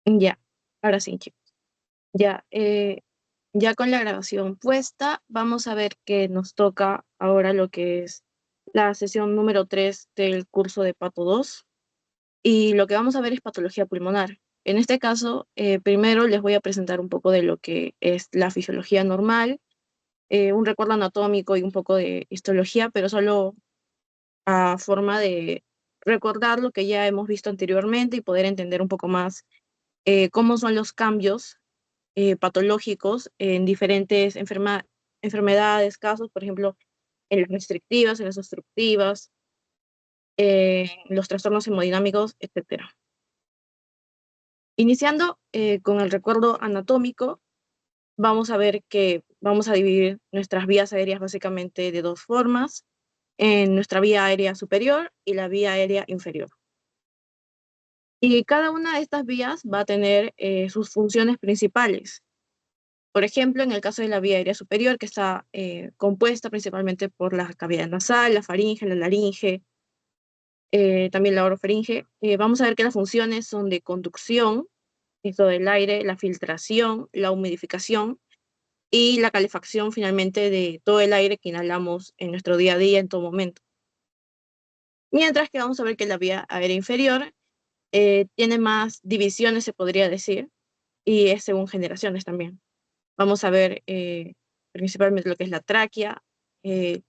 Ya, ahora sí, chicos. Ya, ya con la grabación puesta, vamos a ver que nos toca ahora lo que es la sesión número 3 del curso de Pato 2. Y lo que vamos a ver es patología pulmonar. En este caso, primero les voy a presentar un poco de lo que es la fisiología normal, un recuerdo anatómico y un poco de histología, pero solo a forma de recordar lo que ya hemos visto anteriormente y poder entender un poco más cómo son los cambios patológicos en diferentes enfermedades, casos, por ejemplo, en las restrictivas, en las obstructivas, los trastornos hemodinámicos, etcétera. Iniciando con el recuerdo anatómico, vamos a ver que vamos a dividir nuestras vías aéreas básicamente de dos formas, en nuestra vía aérea superior y la vía aérea inferior. Y cada una de estas vías va a tener sus funciones principales. Por ejemplo, en el caso de la vía aérea superior, que está compuesta principalmente por la cavidad nasal, la faringe, la laringe, también la orofaringe, vamos a ver que las funciones son de conducción, esto del aire, la filtración, la humidificación y la calefacción finalmente de todo el aire que inhalamos en nuestro día a día en todo momento. Mientras que vamos a ver que la vía aérea inferior tiene más divisiones, se podría decir, y es según generaciones también. Vamos a ver principalmente lo que es la tráquea, eh,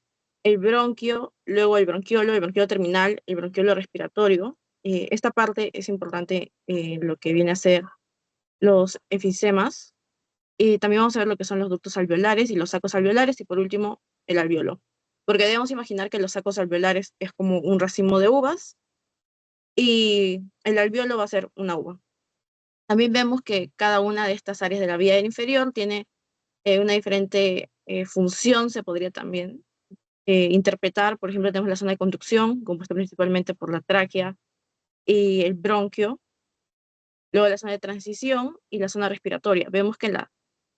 el bronquio, luego el bronquiolo terminal, el bronquiolo respiratorio. Esta parte es importante, lo que viene a ser los efisemas. Y también vamos a ver lo que son los ductos alveolares y los sacos alveolares y por último el alveolo. Porque debemos imaginar que los sacos alveolares es como un racimo de uvas y el alveolo va a ser una uva. También vemos que cada una de estas áreas de la vía aérea inferior tiene una diferente función, se podría también interpretar. Por ejemplo, tenemos la zona de conducción, compuesta principalmente por la tráquea y el bronquio, luego la zona de transición y la zona respiratoria. Vemos que la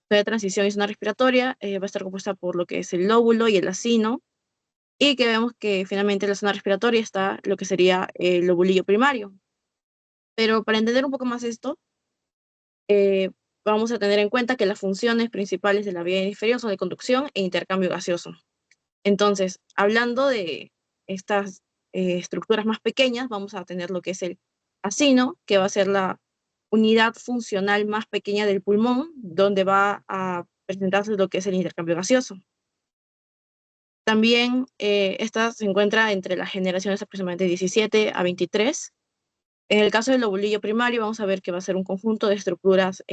zona de transición y zona respiratoria va a estar compuesta por lo que es el lóbulo y el acino, y que vemos que finalmente en la zona respiratoria está lo que sería el lobulillo primario. Pero para entender un poco más esto, eh, vamos a tener en cuenta que las funciones principales de la vía inferior son de conducción e intercambio gaseoso. Entonces, hablando de estas estructuras más pequeñas, vamos a tener lo que es el acino, que va a ser la unidad funcional más pequeña del pulmón, donde va a presentarse lo que es el intercambio gaseoso. También esta se encuentra entre las generaciones aproximadamente 17 a 23. En el caso del lobulillo primario, vamos a ver que va a ser un conjunto de estructuras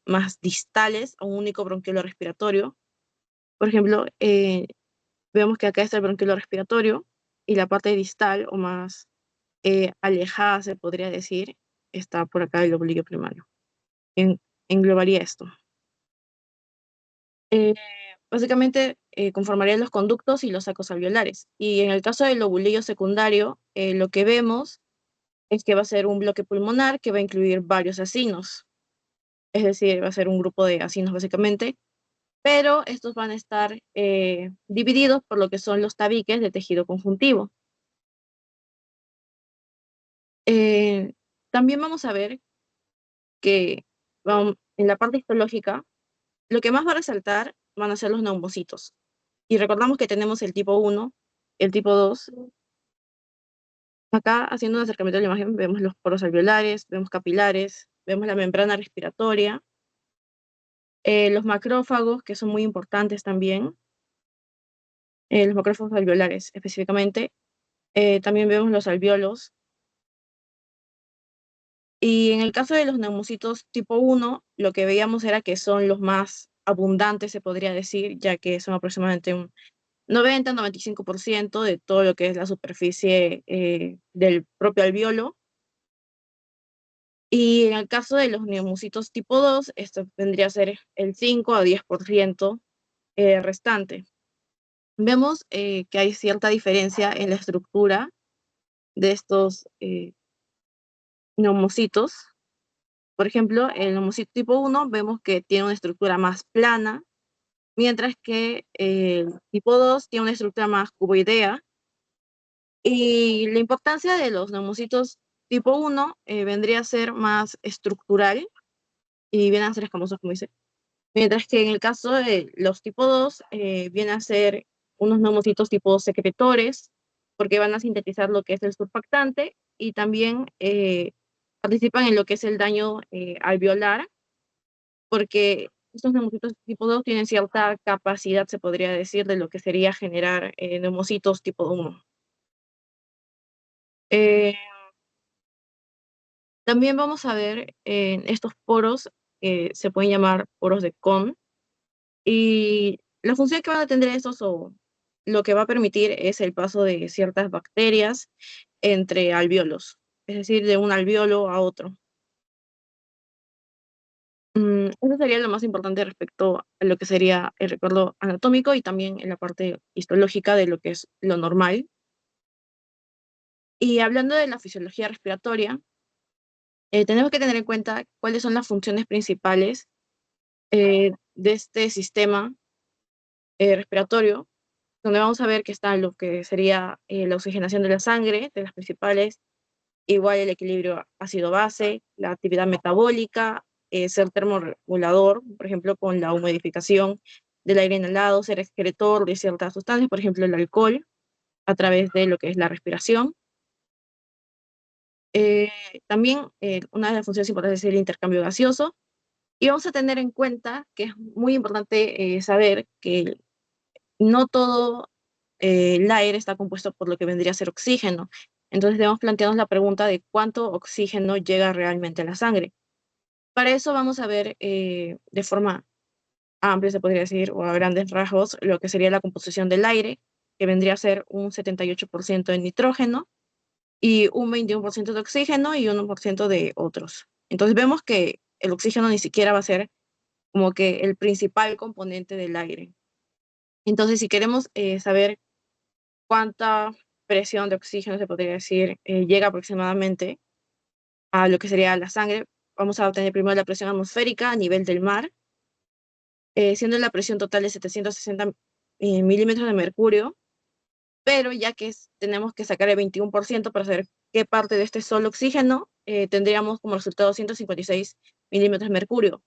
más distales a un único bronquiolo respiratorio. Por ejemplo, vemos que acá está el bronquiolo respiratorio y la parte distal o más alejada, se podría decir, está por acá el lobulillo primario. En, englobaría esto. Eh, Básicamente conformarían los conductos y los sacos alveolares. Y en el caso del lobulillo secundario, lo que vemos es que va a ser un bloque pulmonar que va a incluir varios acinos. Es decir, va a ser un grupo de acinos básicamente, pero estos van a estar divididos por lo que son los tabiques de tejido conjuntivo. Eh, También vamos a ver que en la parte histológica, lo que más va a resaltar van a ser los neumocitos. Y recordamos que tenemos el tipo 1, el tipo 2. Acá, haciendo un acercamiento a la imagen, vemos los poros alveolares, vemos capilares, vemos la membrana respiratoria, los macrófagos, que son muy importantes también, los macrófagos alveolares específicamente. También vemos los alvéolos. Y en el caso de los neumocitos tipo 1, lo que veíamos era que son los más abundantes, se podría decir, ya que son aproximadamente un 90-95% de todo lo que es la superficie del propio alvéolo. Y en el caso de los neumocitos tipo 2, esto vendría a ser el 5 a 10% restante. Vemos que hay cierta diferencia en la estructura de estos neumocitos. Por ejemplo, el neumocito tipo 1 vemos que tiene una estructura más plana, mientras que el tipo 2 tiene una estructura más cuboidea. Y la importancia de los neumocitos Tipo 1 vendría a ser más estructural y vienen a ser escamosos, como dice. Mientras que en el caso de los tipo 2, vienen a ser unos neumocitos tipo secretores, porque van a sintetizar lo que es el surfactante y también participan en lo que es el daño alveolar, porque estos neumocitos tipo 2 tienen cierta capacidad, se podría decir, de lo que sería generar neumocitos tipo 1. Eh, También vamos a ver estos poros que se pueden llamar poros de Kohn, y la función que van a tener estos o lo que va a permitir es el paso de ciertas bacterias entre alvéolos, es decir, de un alvéolo a otro. Eso sería lo más importante respecto a lo que sería el recuerdo anatómico y también en la parte histológica de lo que es lo normal. Y hablando de la fisiología respiratoria, tenemos que tener en cuenta cuáles son las funciones principales de este sistema respiratorio, donde vamos a ver que está lo que sería la oxigenación de la sangre, de las principales, igual el equilibrio ácido-base, la actividad metabólica, ser termorregulador, por ejemplo, con la humidificación del aire inhalado, ser excretor de ciertas sustancias, por ejemplo, el alcohol, a través de lo que es la respiración. Eh, También una de las funciones importantes es el intercambio gaseoso, y vamos a tener en cuenta que es muy importante saber que no todo el aire está compuesto por lo que vendría a ser oxígeno. Entonces debemos plantearnos la pregunta de cuánto oxígeno llega realmente a la sangre. Para eso vamos a ver de forma amplia, se podría decir, o a grandes rasgos, lo que sería la composición del aire, que vendría a ser un 78% de nitrógeno y un 21% de oxígeno y un 1% de otros. Entonces vemos que el oxígeno ni siquiera va a ser como que el principal componente del aire. Entonces, si queremos saber cuánta presión de oxígeno, se podría decir, llega aproximadamente a lo que sería la sangre, vamos a obtener primero la presión atmosférica a nivel del mar, siendo la presión total de 760 milímetros de mercurio, pero ya que tenemos que sacar el 21% para saber qué parte de este solo oxígeno, tendríamos como resultado 156 milímetros de mercurio.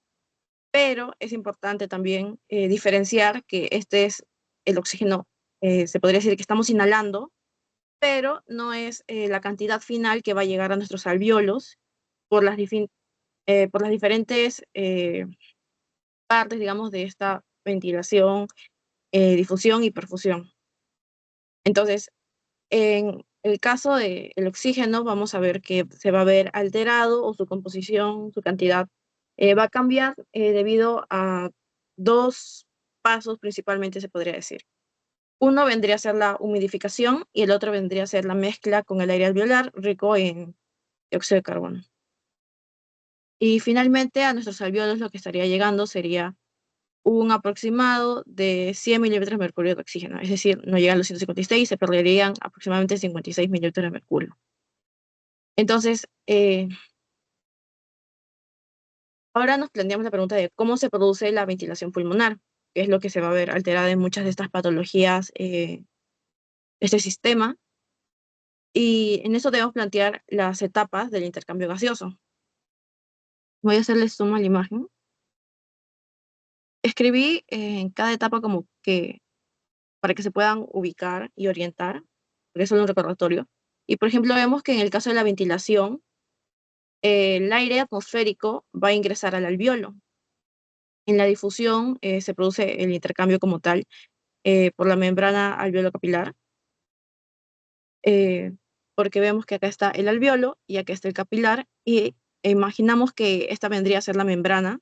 Pero es importante también diferenciar que este es el oxígeno, se podría decir que estamos inhalando, pero no es la cantidad final que va a llegar a nuestros alvéolos por por las diferentes partes, digamos, de esta ventilación, difusión y perfusión. Entonces, en el caso del oxígeno, vamos a ver que se va a ver alterado o su composición, su cantidad, va a cambiar debido a dos pasos principalmente, se podría decir. Uno vendría a ser la humidificación y el otro vendría a ser la mezcla con el aire alveolar rico en dióxido de carbono. Y finalmente a nuestros alvéolos lo que estaría llegando sería un aproximado de 100 milímetros de mercurio de oxígeno, es decir, no llegan a los 156, se perderían aproximadamente 56 milímetros de mercurio. Entonces, ahora nos planteamos la pregunta de cómo se produce la ventilación pulmonar, que es lo que se va a ver alterada en muchas de estas patologías de este sistema, y en eso debemos plantear las etapas del intercambio gaseoso. Voy a hacerle zoom a la imagen. Escribí en cada etapa como que para que se puedan ubicar y orientar, porque es solo un recordatorio. Y por ejemplo, vemos que en el caso de la ventilación, el aire atmosférico va a ingresar al alvéolo. En la difusión se produce el intercambio como tal por la membrana alveolo-capilar, eh, porque vemos que acá está el alvéolo y acá está el capilar, y imaginamos que esta vendría a ser la membrana,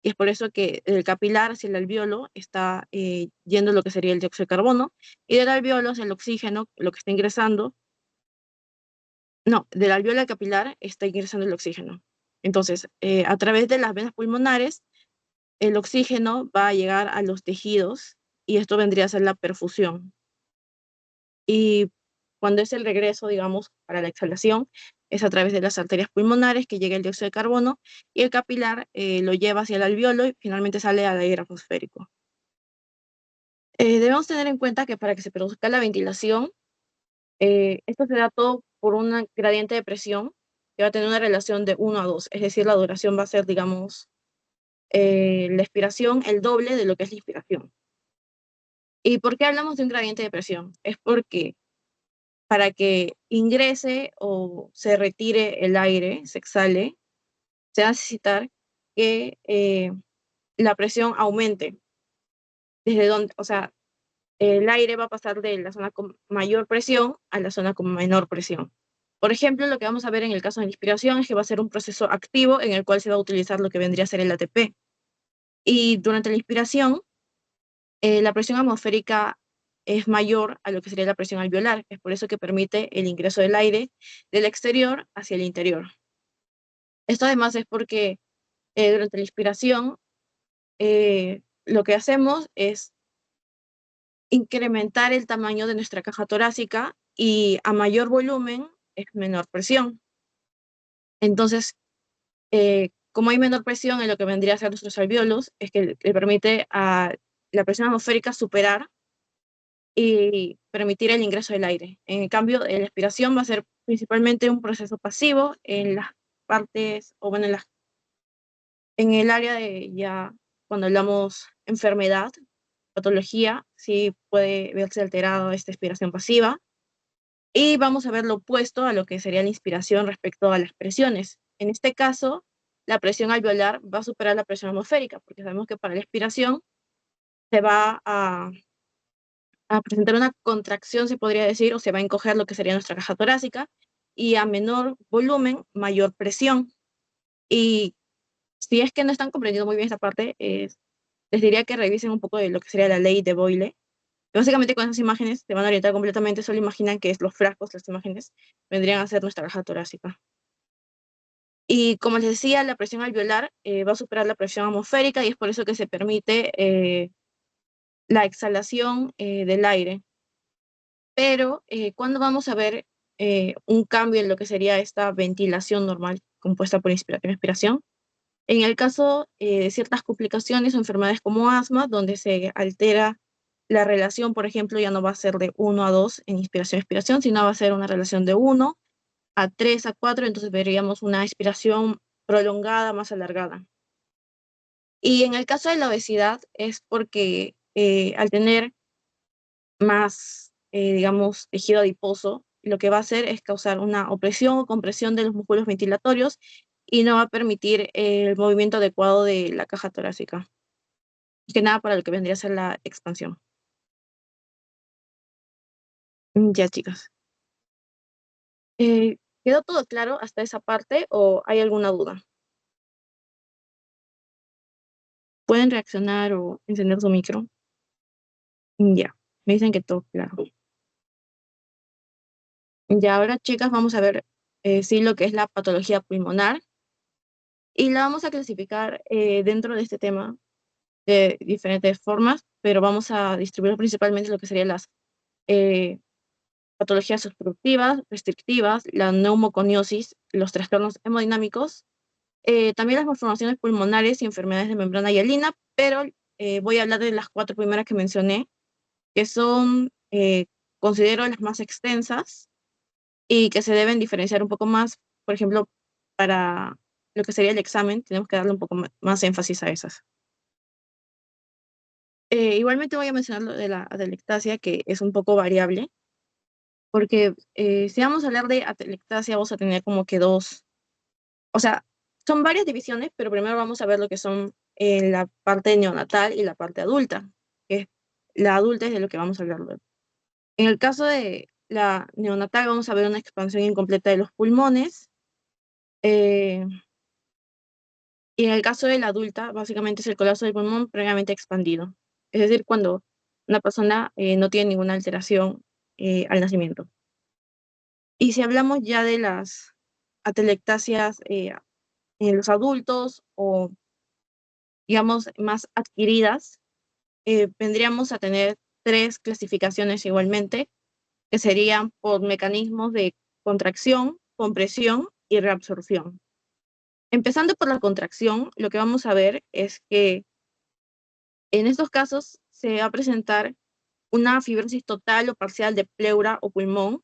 y es por eso que del capilar hacia el alvéolo está yendo lo que sería el dióxido de carbono, y del alvéolo hacia el oxígeno, lo que está ingresando, no, del alvéolo al capilar está ingresando el oxígeno. Entonces, a través de las venas pulmonares, el oxígeno va a llegar a los tejidos y esto vendría a ser la perfusión. Y cuando es el regreso, digamos, para la exhalación, es a través de las arterias pulmonares que llega el dióxido de carbono y el capilar lo lleva hacia el alvéolo y finalmente sale al aire atmosférico. Debemos tener en cuenta que para que se produzca la ventilación, esto se da todo por un gradiente de presión que va a tener una relación de 1 a 2, es decir, la duración va a ser, digamos, la expiración el doble de lo que es la inspiración. ¿Y por qué hablamos de un gradiente de presión? Es porque para que ingrese o se retire el aire, se exhale, se va a necesitar que la presión aumente. Desde donde, o sea, el aire va a pasar de la zona con mayor presión a la zona con menor presión. Por ejemplo, lo que vamos a ver en el caso de la inspiración es que va a ser un proceso activo en el cual se va a utilizar lo que vendría a ser el ATP. Y durante la inspiración, la presión atmosférica es mayor a lo que sería la presión alveolar. Es por eso que permite el ingreso del aire del exterior hacia el interior. Esto además es porque durante la inspiración lo que hacemos es incrementar el tamaño de nuestra caja torácica y a mayor volumen es menor presión. Entonces, como hay menor presión en lo que vendría a ser nuestros alvéolos, es que le permite a la presión atmosférica superar y permitir el ingreso del aire. En cambio, la expiración va a ser principalmente un proceso pasivo en las partes, o bueno, en el área de ya, cuando hablamos enfermedad, patología, sí puede verse alterada esta expiración pasiva. Y vamos a ver lo opuesto a lo que sería la inspiración respecto a las presiones. En este caso, la presión alveolar va a superar la presión atmosférica, porque sabemos que para la expiración se va a presentar una contracción, se podría decir, o se va a encoger lo que sería nuestra caja torácica, y a menor volumen, mayor presión. Y si es que no están comprendiendo muy bien esta parte, les diría que revisen un poco de lo que sería la ley de Boyle. Básicamente con esas imágenes se van a orientar completamente, solo imaginan que es los frascos, las imágenes, vendrían a ser nuestra caja torácica. Y como les decía, la presión alveolar va a superar la presión atmosférica y es por eso que se permite la exhalación del aire. Pero, ¿cuándo vamos a ver un cambio en lo que sería esta ventilación normal compuesta por inspiración y expiración? En el caso de ciertas complicaciones o enfermedades como asma, donde se altera la relación, por ejemplo, ya no va a ser de 1 a 2 en inspiración-expiración, sino va a ser una relación de 1 a 3 a 4, entonces veríamos una expiración prolongada, más alargada. Y en el caso de la obesidad es porque al tener más, digamos, tejido adiposo, lo que va a hacer es causar una opresión o compresión de los músculos ventilatorios y no va a permitir el movimiento adecuado de la caja torácica. Más que nada para lo que vendría a ser la expansión. Ya, chicas. ¿Quedó todo claro hasta esa parte o hay alguna duda? ¿Pueden reaccionar o encender su micro? Ya, me dicen que todo claro. Ya, ahora, chicas, vamos a ver sí lo que es la patología pulmonar y la vamos a clasificar dentro de este tema de diferentes formas, pero vamos a distribuir principalmente lo que serían las eh, patologías obstructivas, restrictivas, la neumoconiosis, los trastornos hemodinámicos, también las malformaciones pulmonares y enfermedades de membrana hialina, pero voy a hablar de las 4 primeras que mencioné, que son, considero, las más extensas y que se deben diferenciar un poco más. Por ejemplo, para lo que sería el examen, tenemos que darle un poco más énfasis a esas. Igualmente voy a mencionar lo de la atelectasia, que es un poco variable, porque si vamos a hablar de atelectasia, vamos a tener como que dos, o sea, son varias divisiones, pero primero vamos a ver lo que son la parte neonatal y la parte adulta, que es la adulta es de lo que vamos a hablar luego. En el caso de la neonatal vamos a ver una expansión incompleta de los pulmones, eh, y en el caso de la adulta, básicamente es el colapso del pulmón previamente expandido, es decir, cuando una persona no tiene ninguna alteración al nacimiento. Y si hablamos ya de las atelectasias en los adultos o, digamos, más adquiridas, vendríamos a tener 3 clasificaciones igualmente, que serían por mecanismos de contracción, compresión y reabsorción. Empezando por la contracción, lo que vamos a ver es que en estos casos se va a presentar una fibrosis total o parcial de pleura o pulmón,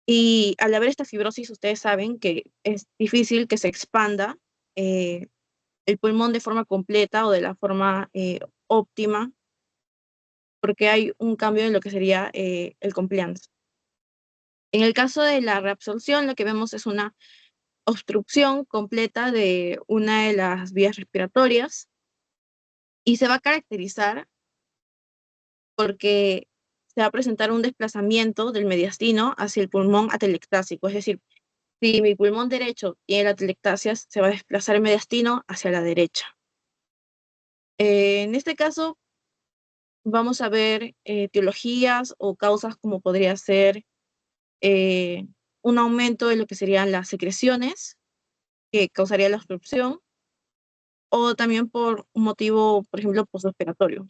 Y al haber esta fibrosis, ustedes saben que es difícil que se expanda eh, el pulmón de forma completa o de la forma óptima, porque hay un cambio en lo que sería el compliance. En el caso de la reabsorción, lo que vemos es una obstrucción completa de una de las vías respiratorias y se va a caracterizar porque se va a presentar un desplazamiento del mediastino hacia el pulmón atelectásico, es decir, si mi pulmón derecho tiene la atelectasia, se va a desplazar el mediastino hacia la derecha. En este caso, vamos a ver etiologías o causas como podría ser eh, un aumento de lo que serían las secreciones que causaría la obstrucción o también por un motivo, por ejemplo, postoperatorio.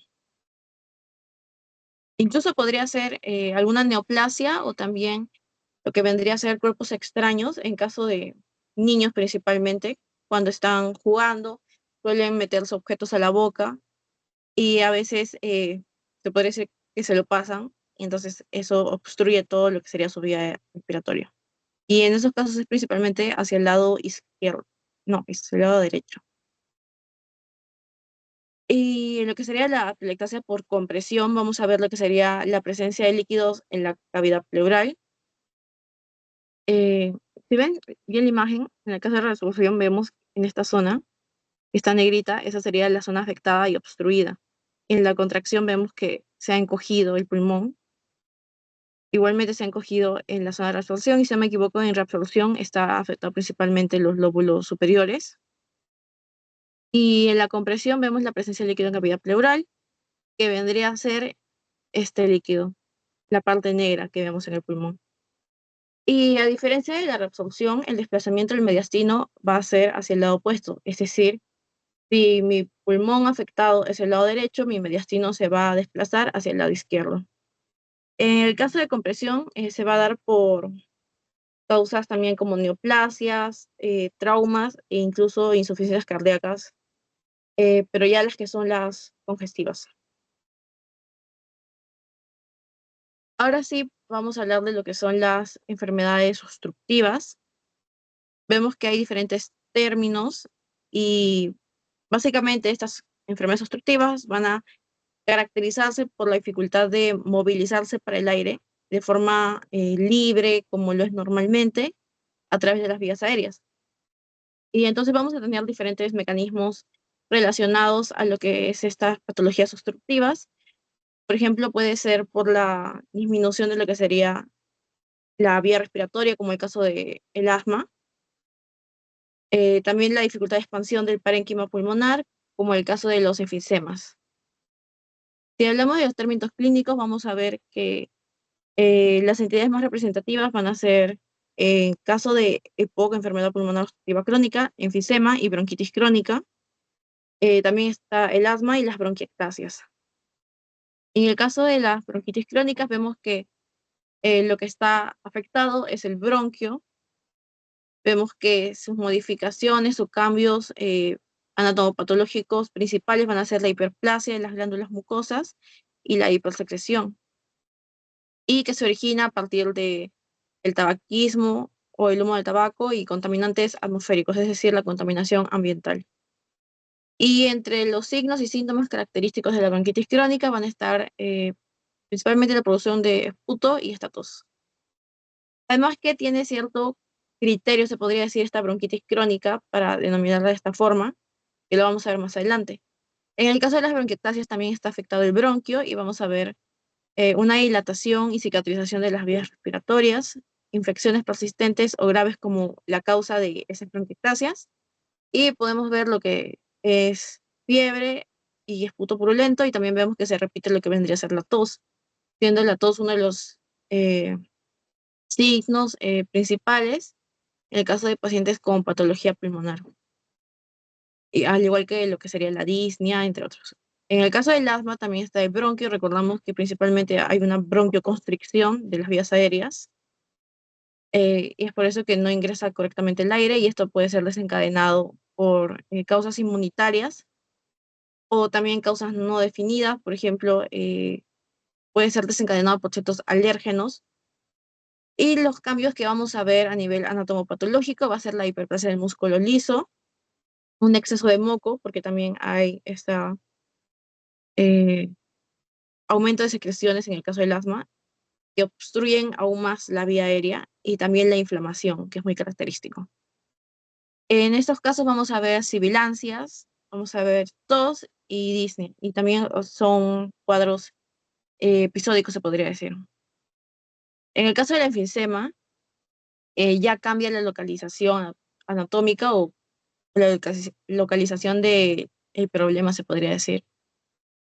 Incluso podría ser alguna neoplasia o también lo que vendría a ser cuerpos extraños en caso de niños principalmente, cuando están jugando, suelen meterse objetos a la boca y a veces se puede decir que se lo pasan y entonces eso obstruye todo lo que sería su vía respiratoria. Y en esos casos es principalmente hacia el lado izquierdo, no, hacia el lado derecho. Y lo que sería la atelectasia por compresión, vamos a ver lo que sería la presencia de líquidos en la cavidad pleural. Eh, si ven bien la imagen, en el caso de resolución vemos en esta zona, que está negrita, esa sería la zona afectada y obstruida. En la contracción vemos que se ha encogido el pulmón. Igualmente se ha encogido en la zona de reabsorción y si no me equivoco, en reabsorción está afectado principalmente los lóbulos superiores. Y en la compresión vemos la presencia de líquido en cavidad pleural, que vendría a ser este líquido, la parte negra que vemos en el pulmón. Y a diferencia de la reabsorción, el desplazamiento del mediastino va a ser hacia el lado opuesto, es decir, si mi pulmón afectado es el lado derecho, mi mediastino se va a desplazar hacia el lado izquierdo. En el caso de compresión, se va a dar por causas también como neoplasias, traumas e incluso insuficiencias cardíacas, pero ya las que son las congestivas. Ahora sí, vamos a hablar de lo que son las enfermedades obstructivas. Vemos que hay diferentes términos y básicamente estas enfermedades obstructivas van a caracterizarse por la dificultad de movilizarse para el aire de forma libre, como lo es normalmente, a través de las vías aéreas. Y entonces vamos a tener diferentes mecanismos relacionados a lo que es estas patologías obstructivas. Por ejemplo, puede ser por la disminución de lo que sería la vía respiratoria, como el caso del asma. También la dificultad de expansión del parénquima pulmonar, como el caso de los enfisemas. Si hablamos de los términos clínicos, vamos a ver que las entidades más representativas van a ser, en caso de EPOC, enfermedad pulmonar obstructiva crónica, enfisema y bronquitis crónica. También está el asma y las bronquiectasias. En el caso de las bronquitis crónicas, vemos que lo que está afectado es el bronquio. Vemos que sus modificaciones o cambios anatomopatológicos principales van a ser la hiperplasia de las glándulas mucosas y la hipersecreción, y que se origina a partir de el tabaquismo o el humo del tabaco y contaminantes atmosféricos, es decir, la contaminación ambiental. Y entre los signos y síntomas característicos de la bronquitis crónica van a estar principalmente la producción de esputo y estatos. Además que tiene cierto criterio, se podría decir, esta bronquitis crónica, para denominarla de esta forma, y lo vamos a ver más adelante. En el caso de las bronquiectasias también está afectado el bronquio y vamos a ver una dilatación y cicatrización de las vías respiratorias, infecciones persistentes o graves como la causa de esas bronquiectasias, y podemos ver lo que es fiebre y esputo purulento, y también vemos que se repite lo que vendría a ser la tos, siendo la tos uno de los eh, signos principales en el caso de pacientes con patología pulmonar, y al igual que lo que sería la disnea, entre otros. En el caso del asma también está el bronquio, recordamos que principalmente hay una bronquioconstricción de las vías aéreas, y es por eso que no ingresa correctamente el aire, y esto puede ser desencadenado por causas inmunitarias o también causas no definidas, por ejemplo, puede ser desencadenado por ciertos alérgenos Y los cambios que vamos a ver a nivel anatomopatológico va a ser la hiperplasia del músculo liso, un exceso de moco, porque también hay este aumento de secreciones en el caso del asma, que obstruyen aún más la vía aérea, y también la inflamación, que es muy característico. En estos casos vamos a ver sibilancias, vamos a ver tos y disnea, y también son cuadros episódicos, se podría decir. En el caso del enfisema, ya cambia la localización anatómica o la localización del problema, se podría decir.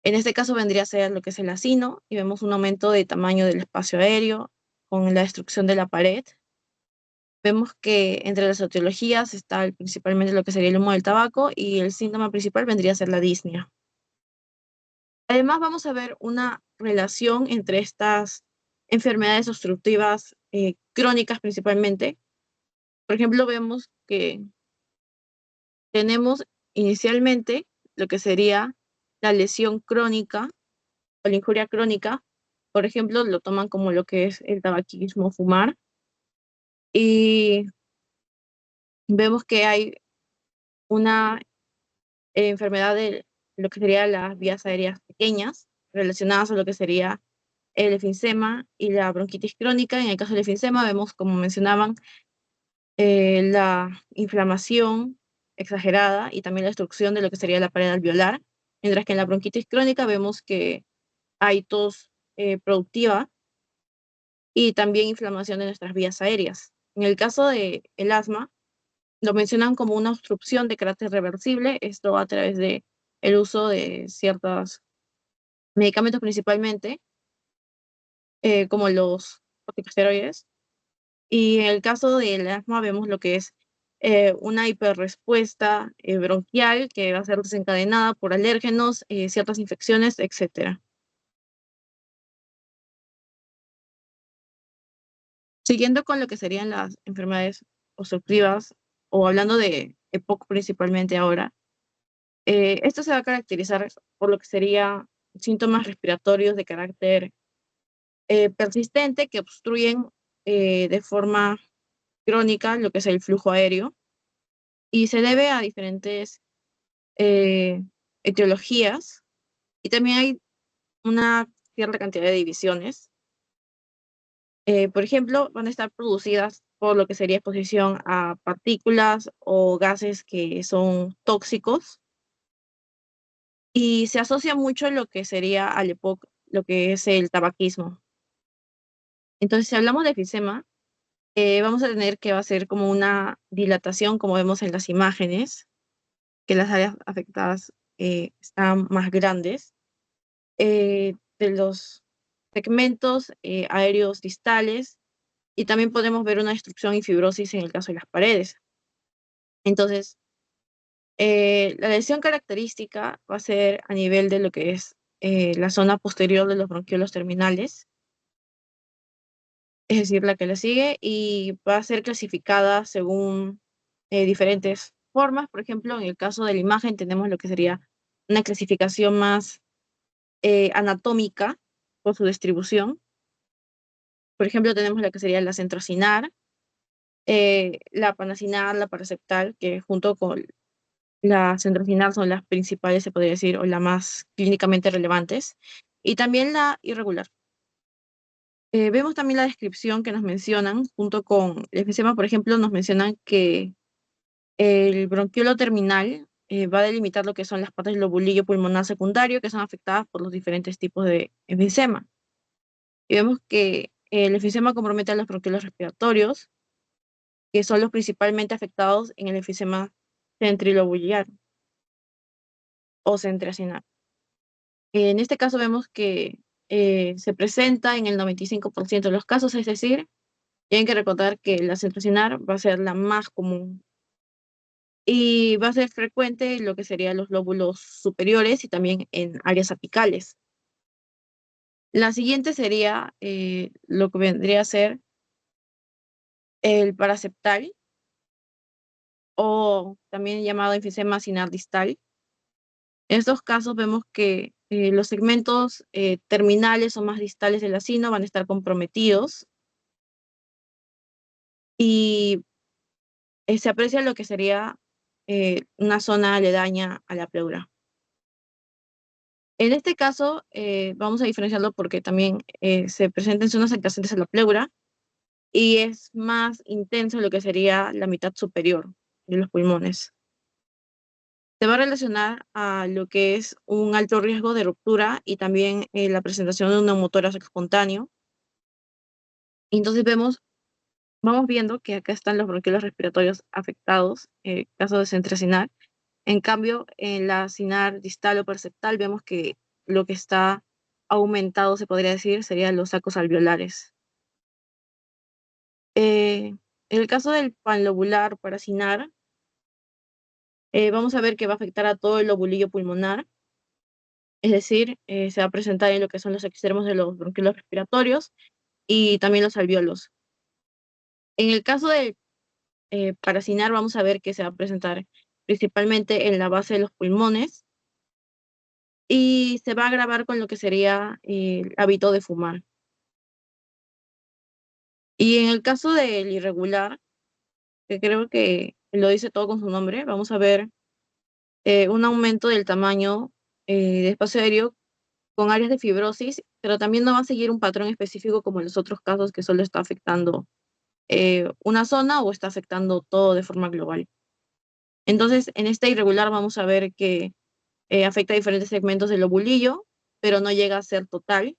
En este caso vendría a ser lo que es el acino, y vemos un aumento de tamaño del espacio aéreo con la destrucción de la pared. Vemos que entre las etiologías está principalmente lo que sería el humo del tabaco, y el síntoma principal vendría a ser la disnea. Además, vamos a ver una relación entre estas enfermedades obstructivas crónicas principalmente. Por ejemplo, vemos que tenemos inicialmente lo que sería la lesión crónica o la injuria crónica. Por ejemplo, lo toman como lo que es el tabaquismo, fumar, y vemos que hay una enfermedad de lo que sería las vías aéreas pequeñas relacionadas a lo que sería el enfisema y la bronquitis crónica. En el caso del enfisema vemos, como mencionaban, la inflamación exagerada y también la destrucción de lo que sería la pared alveolar, mientras que en la bronquitis crónica vemos que hay tos productiva y también inflamación de nuestras vías aéreas. En el caso del asma, lo mencionan como una obstrucción de carácter reversible, esto a través de el uso de ciertos medicamentos principalmente, como los corticosteroides. Y en el caso del asma vemos lo que es una hiperrespuesta bronquial que va a ser desencadenada por alérgenos, ciertas infecciones, etcétera. Siguiendo con lo que serían las enfermedades obstructivas, o hablando de EPOC principalmente ahora, esto se va a caracterizar por lo que sería síntomas respiratorios de carácter persistente que obstruyen de forma crónica lo que es el flujo aéreo, y se debe a diferentes eh, etiologías, y también hay una cierta cantidad de divisiones. Por ejemplo, van a estar producidas por lo que sería exposición a partículas o gases que son tóxicos, y se asocia mucho lo que sería al EPOC, lo que es el tabaquismo. Entonces, si hablamos de enfisema, vamos a tener que va a ser como una dilatación, como vemos en las imágenes, que las áreas afectadas están más grandes, de los segmentos aéreos distales, y también podemos ver una destrucción y fibrosis en el caso de las paredes. Entonces, la lesión característica va a ser a nivel de lo que es la zona posterior de los bronquiolos terminales, es decir, la que le sigue, y va a ser clasificada según diferentes formas. Por ejemplo, en el caso de la imagen tenemos lo que sería una clasificación más anatómica por su distribución. Por ejemplo, tenemos la que sería la centrocinar, la panacinar, la paraseptal, que junto con la centrocinar son las principales, se podría decir, o las más clínicamente relevantes, y también la irregular. Vemos también la descripción que nos mencionan, junto con el enfisema, por ejemplo, nos mencionan que el bronquiolo terminal va a delimitar lo que son las partes del lobulillo pulmonar secundario, que son afectadas por los diferentes tipos de enfisema. Y vemos que el enfisema compromete a los bronquiolos respiratorios, que son los principalmente afectados en el enfisema centrilobular o centriacinar. En este caso vemos que se presenta en el 95% de los casos, es decir, tienen que recordar que la centroacinar va a ser la más común, y va a ser frecuente en lo que serían los lóbulos superiores y también en áreas apicales. La siguiente sería lo que vendría a ser el paraseptal, o también llamado enfisema acinar distal. En estos casos vemos que los segmentos terminales o más distales del acino van a estar comprometidos, y se aprecia lo que sería una zona aledaña a la pleura. En este caso, vamos a diferenciarlo porque también se presenta en zonas adyacentes a la pleura y es más intenso lo que sería la mitad superior de los pulmones. Se va a relacionar a lo que es un alto riesgo de ruptura y también la presentación de un neumotórax espontáneo. Entonces vamos viendo que acá están los bronquiolos respiratorios afectados, caso de centresinar. En cambio, en la sinar distal o perceptal vemos que lo que está aumentado, se podría decir, serían los sacos alveolares. En el caso del panlobular parasinar, vamos a ver que va a afectar a todo el lobulillo pulmonar, es decir, se va a presentar en lo que son los extremos de los bronquiolos respiratorios y también los alveolos. En el caso del parasinar, vamos a ver que se va a presentar principalmente en la base de los pulmones y se va a agravar con lo que sería el hábito de fumar. Y en el caso del irregular, que creo que lo dice todo con su nombre, vamos a ver un aumento del tamaño de espacio aéreo con áreas de fibrosis, pero también no va a seguir un patrón específico como en los otros casos que solo está afectando una zona o está afectando todo de forma global. Entonces, en este irregular vamos a ver que afecta a diferentes segmentos del lobulillo, pero no llega a ser total,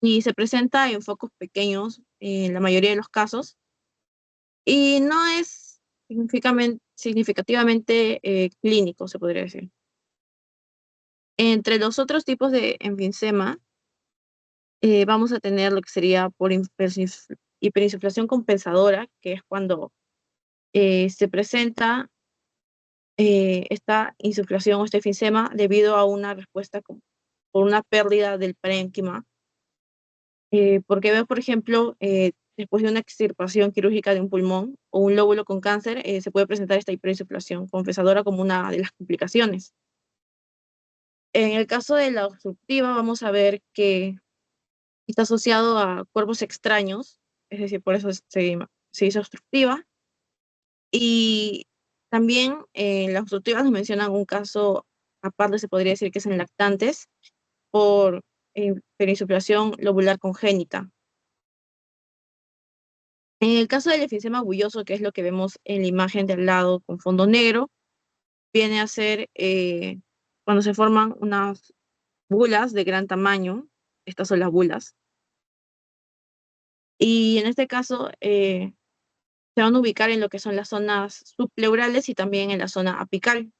y se presenta en focos pequeños en la mayoría de los casos, y no es significativamente clínico, se podría decir. Entre los otros tipos de enfisema, vamos a tener lo que sería por hiperinsuflación compensadora, que es cuando se presenta esta insuflación o este enfisema debido a una respuesta por una pérdida del parénquima. Porque veo, por ejemplo, después de una extirpación quirúrgica de un pulmón o un lóbulo con cáncer, se puede presentar esta hiperinsuflación compensadora como una de las complicaciones. En el caso de la obstructiva, vamos a ver que está asociado a cuerpos extraños, es decir, por eso se dice obstructiva. Y también en la obstructiva nos mencionan un caso aparte, se podría decir que es en lactantes, por hiperinsuflación lobular congénita. En el caso del enfisema bulloso, que es lo que vemos en la imagen de al lado con fondo negro, viene a ser cuando se forman unas bulas de gran tamaño. Estas son las bulas. Y en este caso se van a ubicar en lo que son las zonas subpleurales y también en la zona apical.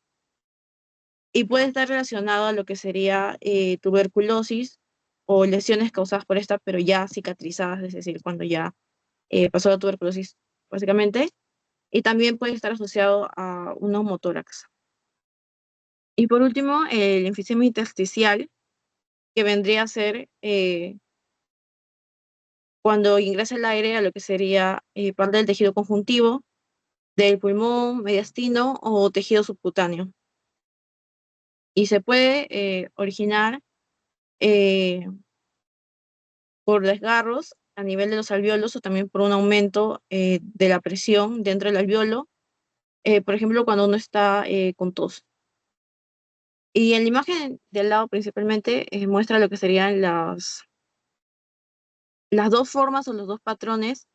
Y puede estar relacionado a lo que sería tuberculosis o lesiones causadas por esta, pero ya cicatrizadas, es decir, cuando ya pasó la tuberculosis, básicamente. Y también puede estar asociado a un neumotórax. Y por último, el enfisema intersticial, que vendría a ser cuando ingresa el aire a lo que sería parte del tejido conjuntivo, del pulmón, mediastino o tejido subcutáneo. Y se puede originar eh, por desgarros a nivel de los alveolos o también por un aumento de la presión dentro del alveolo, por ejemplo, cuando uno está con tos. Y en la imagen del lado principalmente muestra lo que serían las dos formas o los dos patrones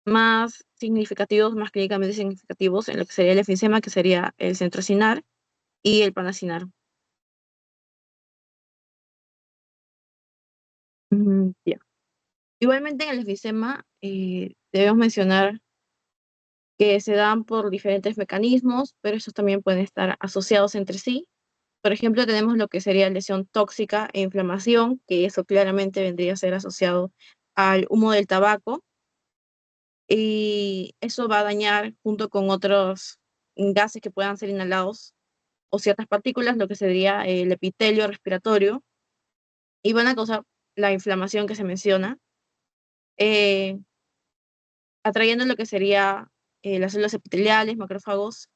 más significativos, más clínicamente significativos en lo que sería el enfisema, que sería el centrosinar y el panasinar. Ya. Igualmente en el enfisema debemos mencionar que se dan por diferentes mecanismos, pero estos también pueden estar asociados entre sí. Por ejemplo, tenemos lo que sería lesión tóxica e inflamación, que eso claramente vendría a ser asociado al humo del tabaco, y eso va a dañar junto con otros gases que puedan ser inhalados o ciertas partículas, lo que sería el epitelio respiratorio, y van a causar la inflamación que se menciona, eh, atrayendo lo que sería las células epiteliales, macrófagos,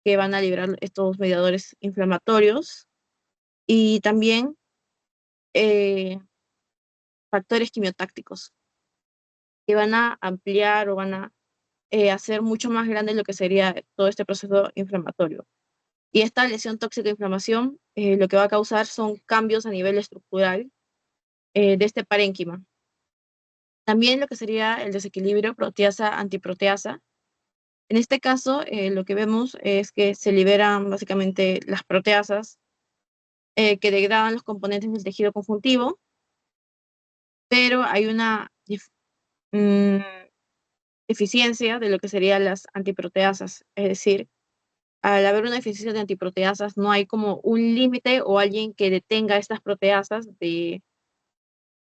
que van a liberar estos mediadores inflamatorios, y también eh, factores quimiotácticos que van a ampliar o van a hacer mucho más grande lo que sería todo este proceso inflamatorio. Y esta lesión tóxica de inflamación lo que va a causar son cambios a nivel estructural de este parénquima. También lo que sería el desequilibrio proteasa-antiproteasa. En este caso, lo que vemos es que se liberan básicamente las proteasas que degradan los componentes del tejido conjuntivo, pero hay una mm, deficiencia de lo que serían las antiproteasas. Es decir, al haber una deficiencia de antiproteasas, no hay como un límite o alguien que detenga estas proteasas de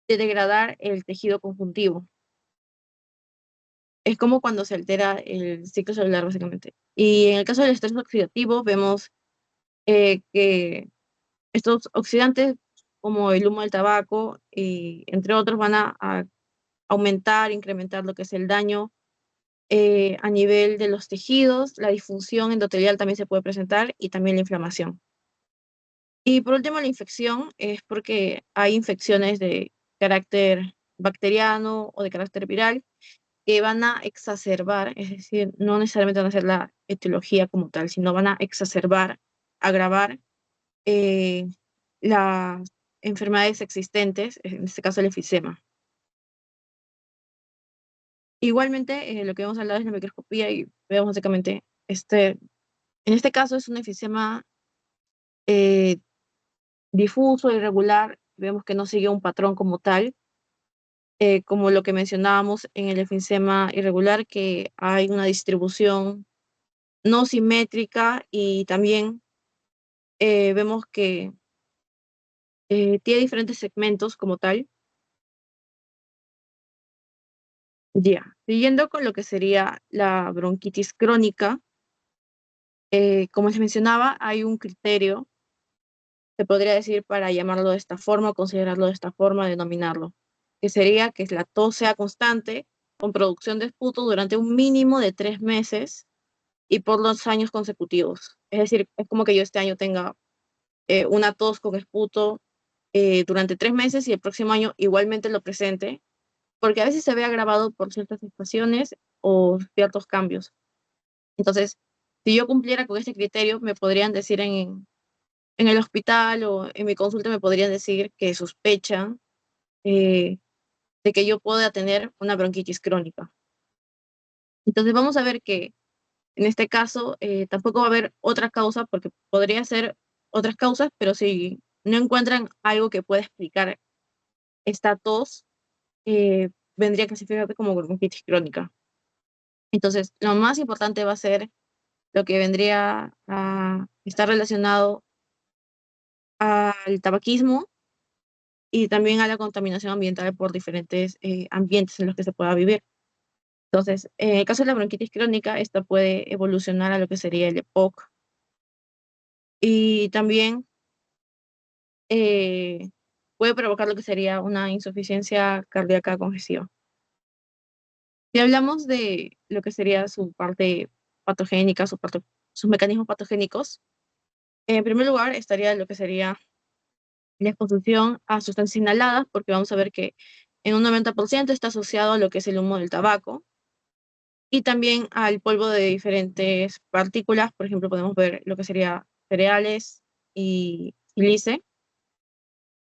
degradar el tejido conjuntivo. Es como cuando se altera el ciclo celular, básicamente. Y en el caso del estrés oxidativo, vemos que estos oxidantes, como el humo del tabaco, y entre otros, van a aumentar, incrementar lo que es el daño a nivel de los tejidos, la disfunción endotelial también se puede presentar y también la inflamación. Y por último, la infección es porque hay infecciones de carácter bacteriano o de carácter viral que van a exacerbar, es decir, no necesariamente van a ser la etiología como tal, sino van a exacerbar, agravar eh, las enfermedades existentes, en este caso el efisema. Igualmente, lo que vamos a hablar es la microscopía y vemos básicamente, en este caso es un efisema eh, difuso, irregular, vemos que no sigue un patrón como tal, como lo que mencionábamos en el efisema irregular, que hay una distribución no simétrica y también vemos que tiene diferentes segmentos como tal. Ya, siguiendo con lo que sería la bronquitis crónica, como les mencionaba, hay un criterio, se podría decir, para llamarlo de esta forma o considerarlo de esta forma, denominarlo, que sería que la tos sea constante, con producción de esputo durante un mínimo de 3 meses y por los años consecutivos. Es decir, es como que yo este año tenga una tos con esputo durante 3 meses y el próximo año igualmente lo presente, porque a veces se ve agravado por ciertas estaciones o ciertos cambios. Entonces, si yo cumpliera con este criterio, me podrían decir en el hospital o en mi consulta, me podrían decir que sospechan eh, de que yo pueda tener una bronquitis crónica. Entonces, vamos a ver que en este caso tampoco va a haber otra causa, porque podría ser otras causas, pero si no encuentran algo que pueda explicar esta tos, vendría a clasificarse como bronquitis crónica. Entonces, lo más importante va a ser lo que vendría a estar relacionado al tabaquismo y también a la contaminación ambiental por diferentes ambientes en los que se pueda vivir. Entonces, en el caso de la bronquitis crónica, esta puede evolucionar a lo que sería el EPOC y también eh, puede provocar lo que sería una insuficiencia cardíaca congestiva. Si hablamos de lo que sería su parte patogénica, sus mecanismos patogénicos, en primer lugar estaría lo que sería la exposición a sustancias inhaladas, porque vamos a ver que en un 90% está asociado a lo que es el humo del tabaco y también al polvo de diferentes partículas. Por ejemplo, podemos ver lo que sería cereales y sílice.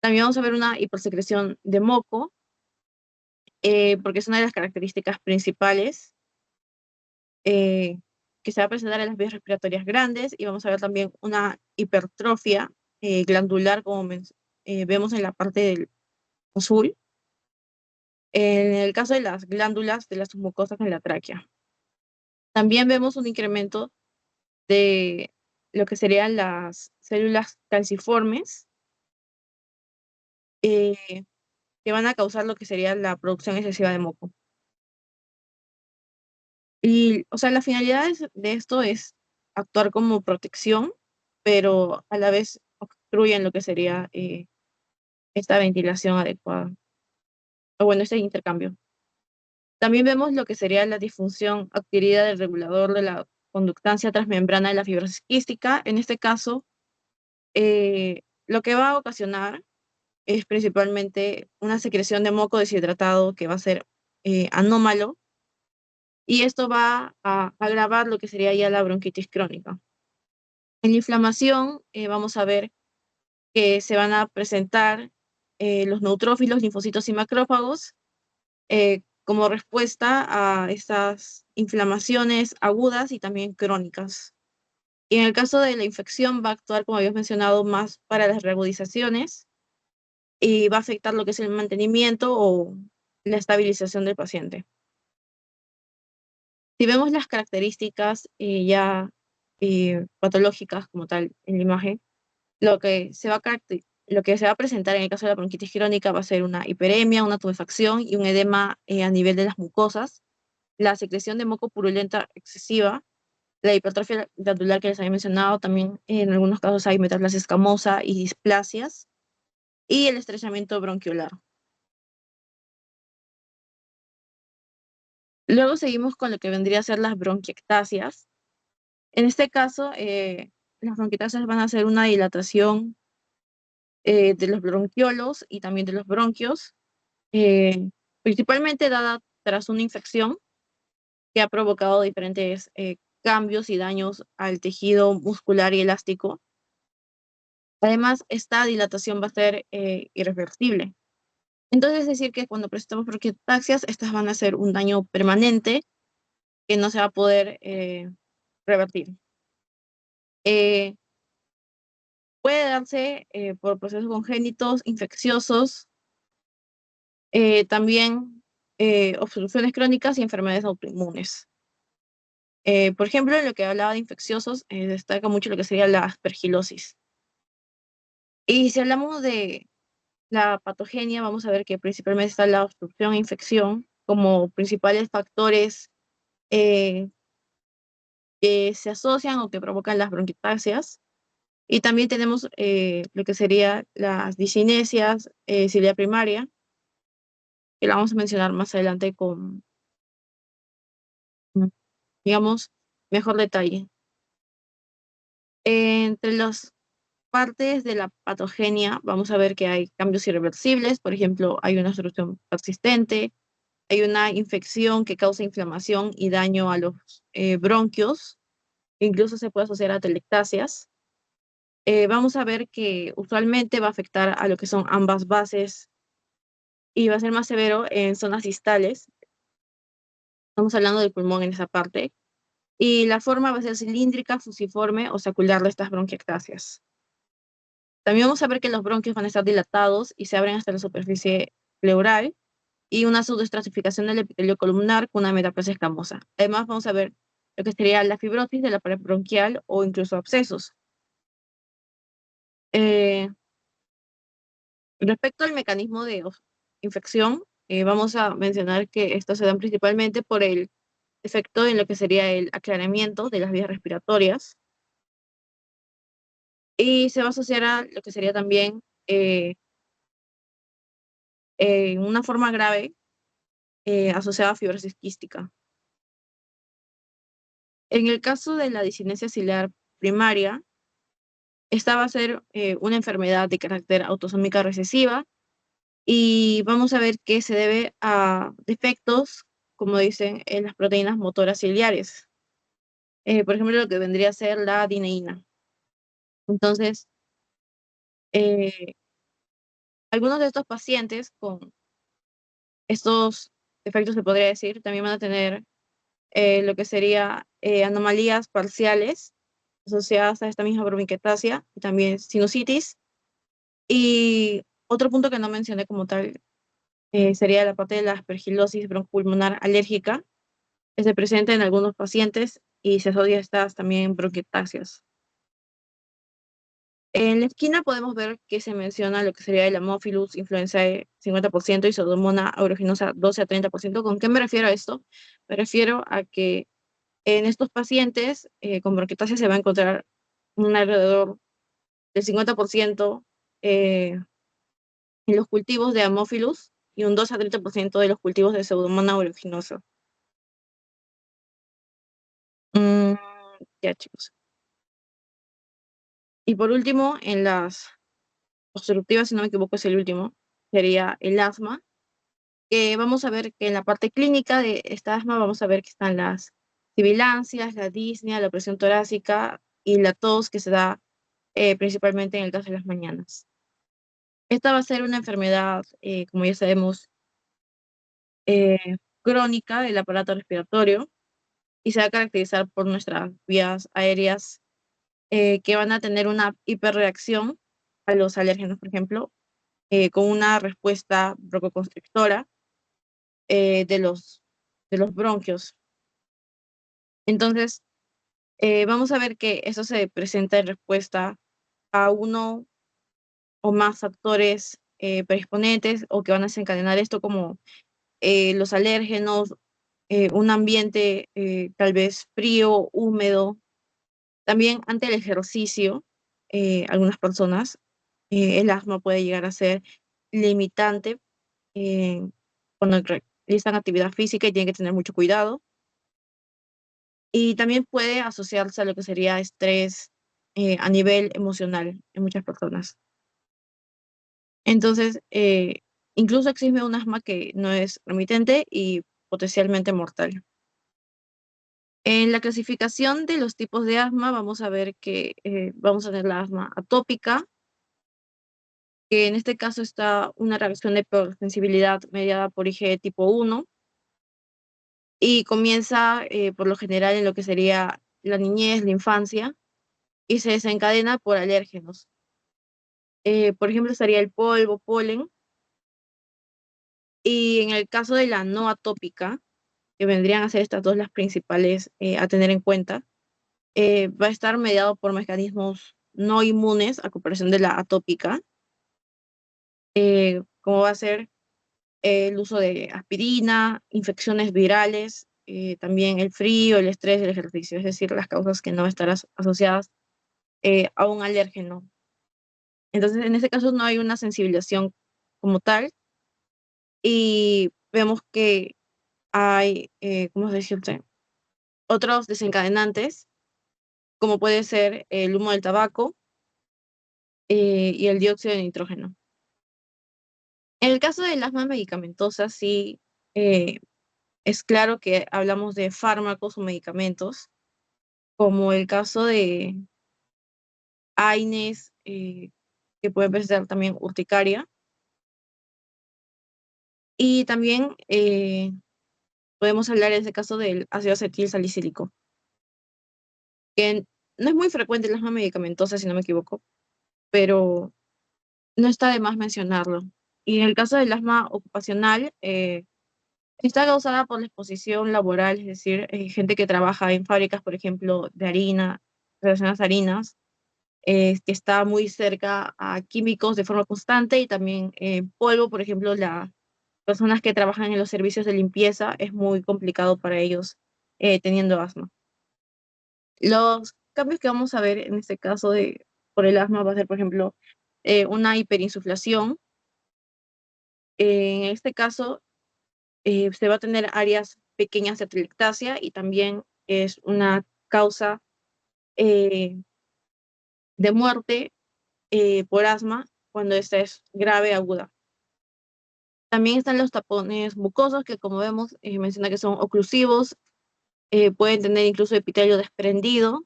También vamos a ver una hipersecreción de moco, porque es una de las características principales eh, que se va a presentar en las vías respiratorias grandes, y vamos a ver también una hipertrofia glandular, como vemos en la parte del azul, en el caso de las glándulas de las mucosas en la tráquea. También vemos un incremento de lo que serían las células calciformes, eh, que van a causar lo que sería la producción excesiva de moco. Y, o sea, la finalidad de esto es actuar como protección, pero a la vez obstruyen lo que sería esta ventilación adecuada, o bueno, este intercambio. También vemos lo que sería la disfunción adquirida del regulador de la conductancia transmembrana de la fibrosis quística. En este caso, lo que va a ocasionar es principalmente una secreción de moco deshidratado que va a ser anómalo y esto va a agravar lo que sería ya la bronquitis crónica. En la inflamación, vamos a ver que se van a presentar los neutrófilos, linfocitos y macrófagos como respuesta a estas inflamaciones agudas y también crónicas. Y en el caso de la infección va a actuar, como habíamos mencionado, más para las reagudizaciones y va a afectar lo que es el mantenimiento o la estabilización del paciente. Si vemos las características ya patológicas como tal en la imagen, lo que se va a presentar en el caso de la bronquitis crónica va a ser una hiperemia, una tumefacción y un edema a nivel de las mucosas, la secreción de moco purulenta excesiva, la hipertrofia glandular que les había mencionado, también en algunos casos hay metaplasia escamosa y displasias, y el estrechamiento bronquiolar. Luego seguimos con lo que vendría a ser las bronquiectasias. En este caso, las bronquiectasias van a ser una dilatación de los bronquiolos y también de los bronquios, principalmente dada tras una infección que ha provocado diferentes cambios y daños al tejido muscular y elástico. Además, esta dilatación va a ser irreversible. Entonces, es decir que cuando presentamos bronquiectasias, estas van a ser un daño permanente que no se va a poder revertir. Eh, Puede darse por procesos congénitos, infecciosos, también obstrucciones crónicas y enfermedades autoinmunes. Por ejemplo, en lo que hablaba de infecciosos, destaca mucho lo que sería la aspergilosis. Y si hablamos de la patogenia, vamos a ver que principalmente está la obstrucción e infección como principales factores eh, que se asocian o que provocan las bronquiectasias. Y también tenemos lo que sería las discinesias ciliar primaria, que la vamos a mencionar más adelante con, digamos, mejor detalle. Entre las partes de la patogenia, vamos a ver que hay cambios irreversibles, por ejemplo, hay una obstrucción persistente, hay una infección que causa inflamación y daño a los bronquios, incluso se puede asociar a telectasias. Vamos a ver que usualmente va a afectar a lo que son ambas bases y va a ser más severo en zonas distales. Estamos hablando del pulmón en esa parte. Y la forma va a ser cilíndrica, fusiforme o sacular de estas bronquiectasias. También vamos a ver que los bronquios van a estar dilatados y se abren hasta la superficie pleural y una pseudoestratificación del epitelio columnar con una metaplasia escamosa. Además, vamos a ver lo que sería la fibrosis de la pared bronquial o incluso abscesos. Eh, Respecto al mecanismo de infección, vamos a mencionar que estos se dan principalmente por el efecto en lo que sería el aclaramiento de las vías respiratorias y se va a asociar a lo que sería también una forma grave asociada a fibrosis quística. En el caso de la disinesia ciliar primaria, esta va a ser una enfermedad de carácter autosómica recesiva y vamos a ver que se debe a defectos, como dicen, en las proteínas motoras ciliares. Por ejemplo, lo que vendría a ser la dineína. Entonces, eh, algunos de estos pacientes con estos defectos, se podría decir, también van a tener lo que sería anomalías parciales asociadas a esta misma bronquiectasia y también sinusitis. Y otro punto que no mencioné como tal sería la parte de la aspergilosis broncopulmonar alérgica, que se presenta en algunos pacientes y se asocia a estas también bronquiectasias. En la esquina podemos ver que se menciona lo que sería el Haemophilus influenzae 50% y Pseudomonas aeruginosa 12 a 30%. ¿Con qué me refiero a esto? Me refiero a que en estos pacientes con bronquiectasia se va a encontrar un alrededor del 50% en los cultivos de Haemophilus y un 2 a 30% de los cultivos de Pseudomonas aeruginosa. Mm, ya, chicos. Y por último, en las obstructivas, si no me equivoco, es el último, sería el asma. Vamos a ver que en la parte clínica de esta asma vamos a ver que están las sibilancias, la disnea, la presión torácica y la tos que se da principalmente en el caso de las mañanas. Esta va a ser una enfermedad, como ya sabemos, crónica del aparato respiratorio y se va a caracterizar por nuestras vías aéreas que van a tener una hiperreacción a los alérgenos, por ejemplo, con una respuesta broncoconstrictora de los bronquios. Entonces, vamos a ver que eso se presenta en respuesta a uno o más factores predisponentes o que van a desencadenar esto como los alérgenos, un ambiente tal vez frío, húmedo. También ante el ejercicio, algunas personas, el asma puede llegar a ser limitante eh, cuando realizan actividad física y tienen que tener mucho cuidado. Y también puede asociarse a lo que sería estrés a nivel emocional en muchas personas. Entonces, incluso existe un asma que no es remitente y potencialmente mortal. En la clasificación de los tipos de asma, vamos a ver que vamos a tener la asma atópica, que en este caso está una reacción de hipersensibilidad mediada por IgE tipo 1 y comienza por lo general en lo que sería la niñez, la infancia, y se desencadena por alérgenos. Por ejemplo, estaría el polvo, polen, y en el caso de la no atópica, que vendrían a ser estas dos las principales a tener en cuenta, va a estar mediado por mecanismos no inmunes a comparación de la atópica, como va a ser el uso de aspirina, infecciones virales, también el frío, el estrés, el ejercicio, es decir, las causas que no estarán asociadas a un alérgeno. Entonces, en este caso no hay una sensibilización como tal y vemos que hay, ¿cómo decirte? Otros desencadenantes, como puede ser el humo del tabaco y el dióxido de nitrógeno. En el caso del asma medicamentosa, sí, eh, es claro que hablamos de fármacos o medicamentos, como el caso de AINES, que puede presentar también urticaria, y también podemos hablar en ese caso del ácido acetil salicílico, que no es muy frecuente en el asma medicamentosa, si no me equivoco, pero no está de más mencionarlo. Y en el caso del asma ocupacional, está causada por la exposición laboral, es decir, gente que trabaja en fábricas, por ejemplo, de harina, relacionadas a harinas, que está muy cerca a químicos de forma constante y también polvo, por ejemplo, las personas que trabajan en los servicios de limpieza, es muy complicado para ellos teniendo asma. Los cambios que vamos a ver en este caso por el asma va a ser, por ejemplo, una hiperinsuflación. En este caso, se va a tener áreas pequeñas de atelectasia y también es una causa eh, de muerte por asma cuando esta es grave, aguda. También están los tapones mucosos que como vemos menciona que son oclusivos, pueden tener incluso epitelio desprendido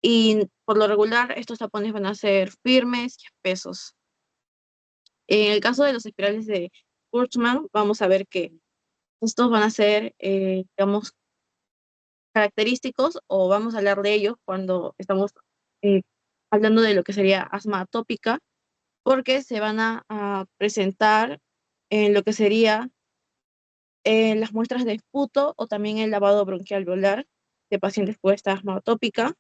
y por lo regular estos tapones van a ser firmes y espesos. En el caso de los espirales de Kurtzman, vamos a ver que estos van a ser, digamos, característicos o vamos a hablar de ellos cuando estamos eh, hablando de lo que sería asma atópica, porque se van a presentar en lo que sería las muestras de esputo o también el lavado bronquial alveolar de pacientes con esta asma atópica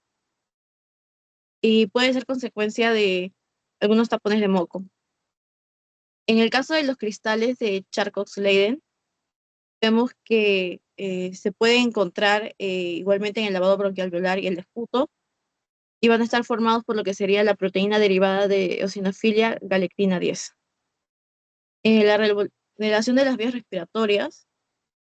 y puede ser consecuencia de algunos tapones de moco. En el caso de los cristales de Charcot-Leyden, vemos que se puede encontrar igualmente en el lavado bronquial alveolar y el esputo, y van a estar formados por lo que sería la proteína derivada de eosinofilia galectina 10. La relación de las vías respiratorias,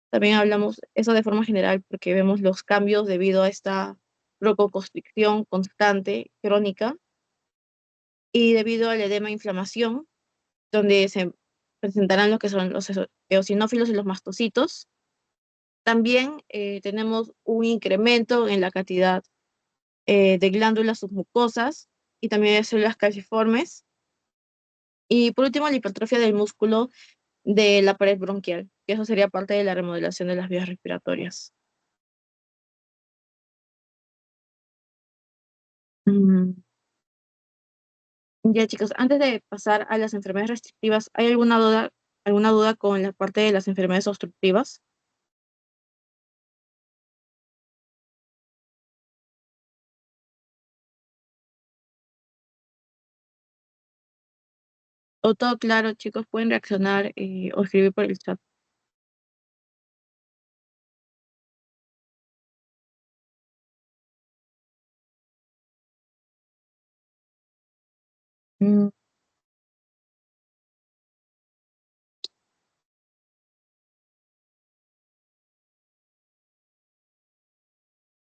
también hablamos eso de forma general porque vemos los cambios debido a esta broncoconstricción constante, crónica, y debido al edema e inflamación, donde se presentarán lo que son los eosinófilos y los mastocitos. También tenemos un incremento en la cantidad de glándulas submucosas y también de células calciformes. Y por último, la hipertrofia del músculo de la pared bronquial, que eso sería parte de la remodelación de las vías respiratorias. Mm, Ya, chicos, antes de pasar a las enfermedades restrictivas, ¿hay alguna duda con la parte de las enfermedades obstructivas? ¿O todo claro, chicos? Pueden reaccionar o escribir por el chat. Mm,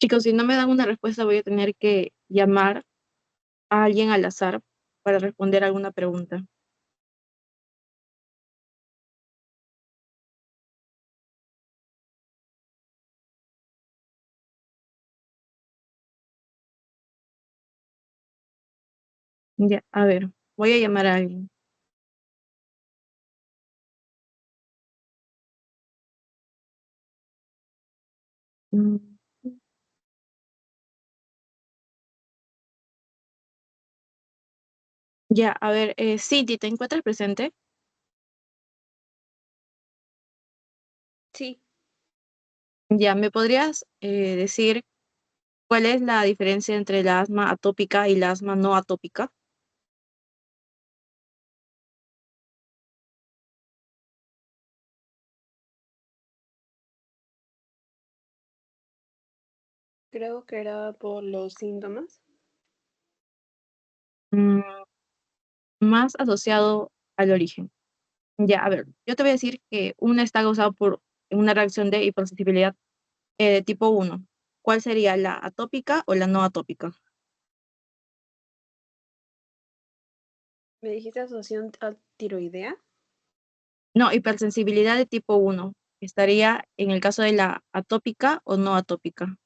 Chicos, si no me dan una respuesta, voy a tener que llamar a alguien al azar para responder alguna pregunta. Ya, a ver, voy a llamar a alguien. Mm, Ya, a ver, Cindy, ¿te encuentras presente? Sí, Ya, ¿me podrías decir cuál es la diferencia entre la asma atópica y la asma no atópica? creo que era por los síntomas. Mm, Más asociado al origen. Ya, a ver, yo te voy a decir que una está causada por una reacción de hipersensibilidad de tipo 1. ¿Cuál sería la atópica o la no atópica? ¿Me dijiste asociación a tiroidea? No, hipersensibilidad de tipo 1. ¿Estaría en el caso de la atópica o no atópica?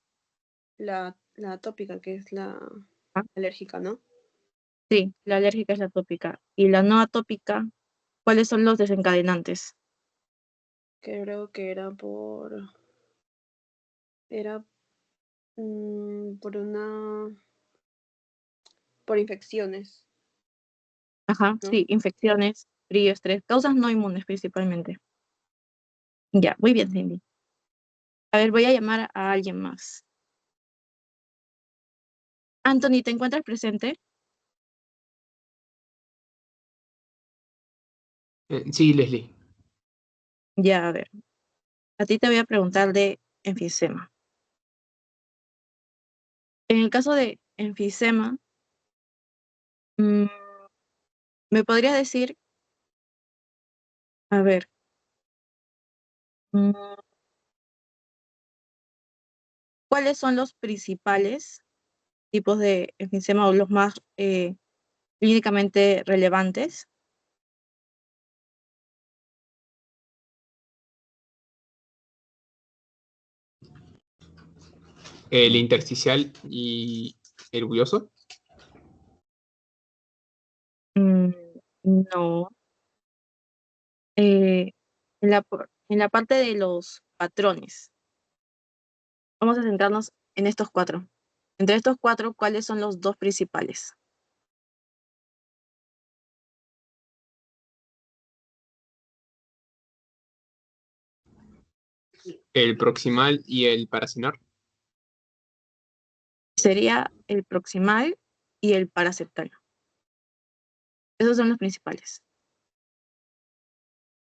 La atópica, que es la Ah, alérgica, ¿no? sí, la alérgica es la atópica. Y la no atópica, ¿cuáles son los desencadenantes? Creo que era por infecciones, Ajá, ¿no? sí, infecciones, frío, estrés, causas no inmunes principalmente. Ya, muy bien, Cindy. A ver, voy a llamar a alguien más. Anthony, ¿te encuentras presente? Sí, Leslie. Ya, a ver, a ti te voy a preguntar de enfisema. En el caso de enfisema, mm, ¿me podrías decir, a ver, mm, cuáles son los principales tipos de enfisema o los más clínicamente relevantes? El intersticial y el bulloso. Mm, no. Eh, en la parte de los patrones, vamos a centrarnos en estos cuatro. Entre estos cuatro, ¿cuáles son los dos principales? El proximal y el paracinar. Sería el proximal y el paraseptal. Esos son los principales.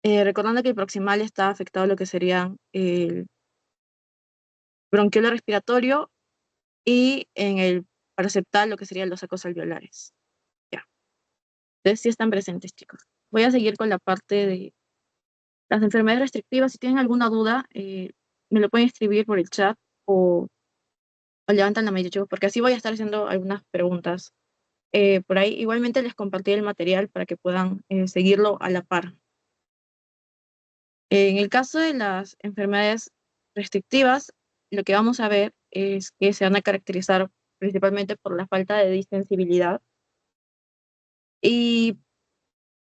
Recordando que el proximal está afectado a lo que serían el bronquiolo respiratorio y en el paraseptal lo que serían los sacos alveolares. Ya. Entonces sí están presentes, chicos. Voy a seguir con la parte de las enfermedades restrictivas. Si tienen alguna duda, me lo pueden escribir por el chat o, o levantan la mano, chicos, porque así voy a estar haciendo algunas preguntas por ahí. Igualmente les compartí el material para que puedan seguirlo a la par. En el caso de las enfermedades restrictivas, lo que vamos a ver es que se van a caracterizar principalmente por la falta de distensibilidad. Y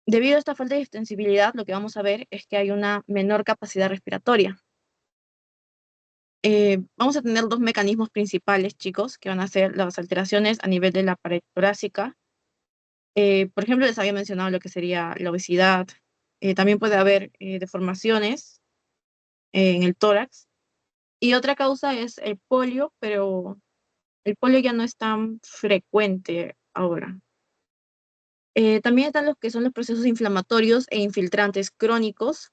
debido a esta falta de distensibilidad, lo que vamos a ver es que hay una menor capacidad respiratoria. Vamos a tener dos mecanismos principales, chicos, que van a ser las alteraciones a nivel de la pared torácica. Por ejemplo, les había mencionado lo que sería la obesidad. También puede haber deformaciones en el tórax. Y otra causa es el polio, pero el polio ya no es tan frecuente ahora. También están los que son los procesos inflamatorios e infiltrantes crónicos.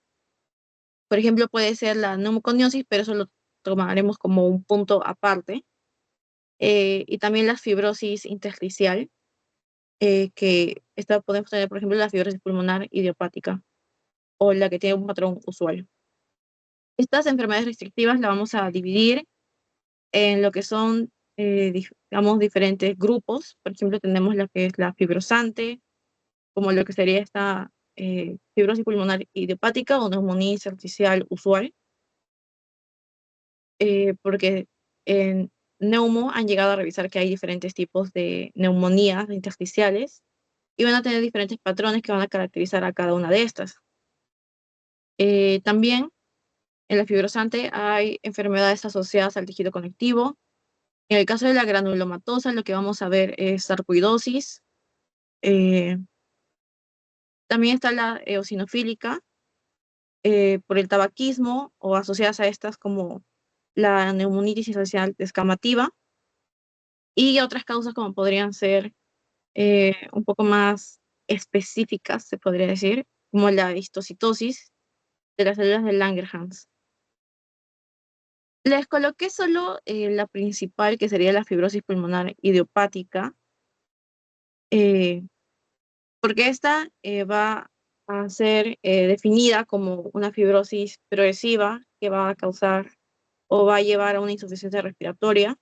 Por ejemplo, puede ser la neumoconiosis, pero eso lo tomaremos como un punto aparte. Y también la fibrosis intersticial, que esta podemos tener, por ejemplo, la fibrosis pulmonar idiopática o la que tiene un patrón usual. Estas enfermedades restrictivas las vamos a dividir en lo que son, digamos, diferentes grupos. Por ejemplo, tenemos la que es la fibrosante, como lo que sería esta fibrosis pulmonar idiopática o neumonía intersticial usual, porque en Neumo han llegado a revisar que hay diferentes tipos de neumonías intersticiales y van a tener diferentes patrones que van a caracterizar a cada una de estas. También en la fibrosante hay enfermedades asociadas al tejido conectivo. En el caso de la granulomatosa, lo que vamos a ver es sarcoidosis. Eh, También está la eosinofílica, por el tabaquismo o asociadas a estas como la neumonitis intersticial descamativa y otras causas como podrían ser un poco más específicas, se podría decir, como la histocitosis de las células de Langerhans. Les coloqué solo la principal, que sería la fibrosis pulmonar idiopática, eh, porque esta va a ser definida como una fibrosis progresiva que va a causar o va a llevar a una insuficiencia respiratoria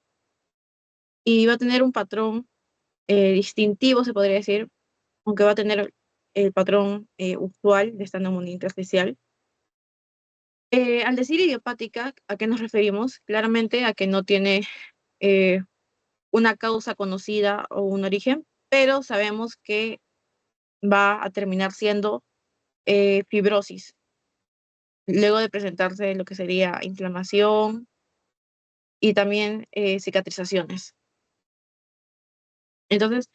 y va a tener un patrón distintivo, se podría decir, aunque va a tener el patrón usual de esta neumonía intersticial. Al decir idiopática, ¿a qué nos referimos? Claramente a que no tiene eh, una causa conocida o un origen, pero sabemos que va a terminar siendo fibrosis, luego de presentarse lo que sería inflamación y también cicatrizaciones. Entonces,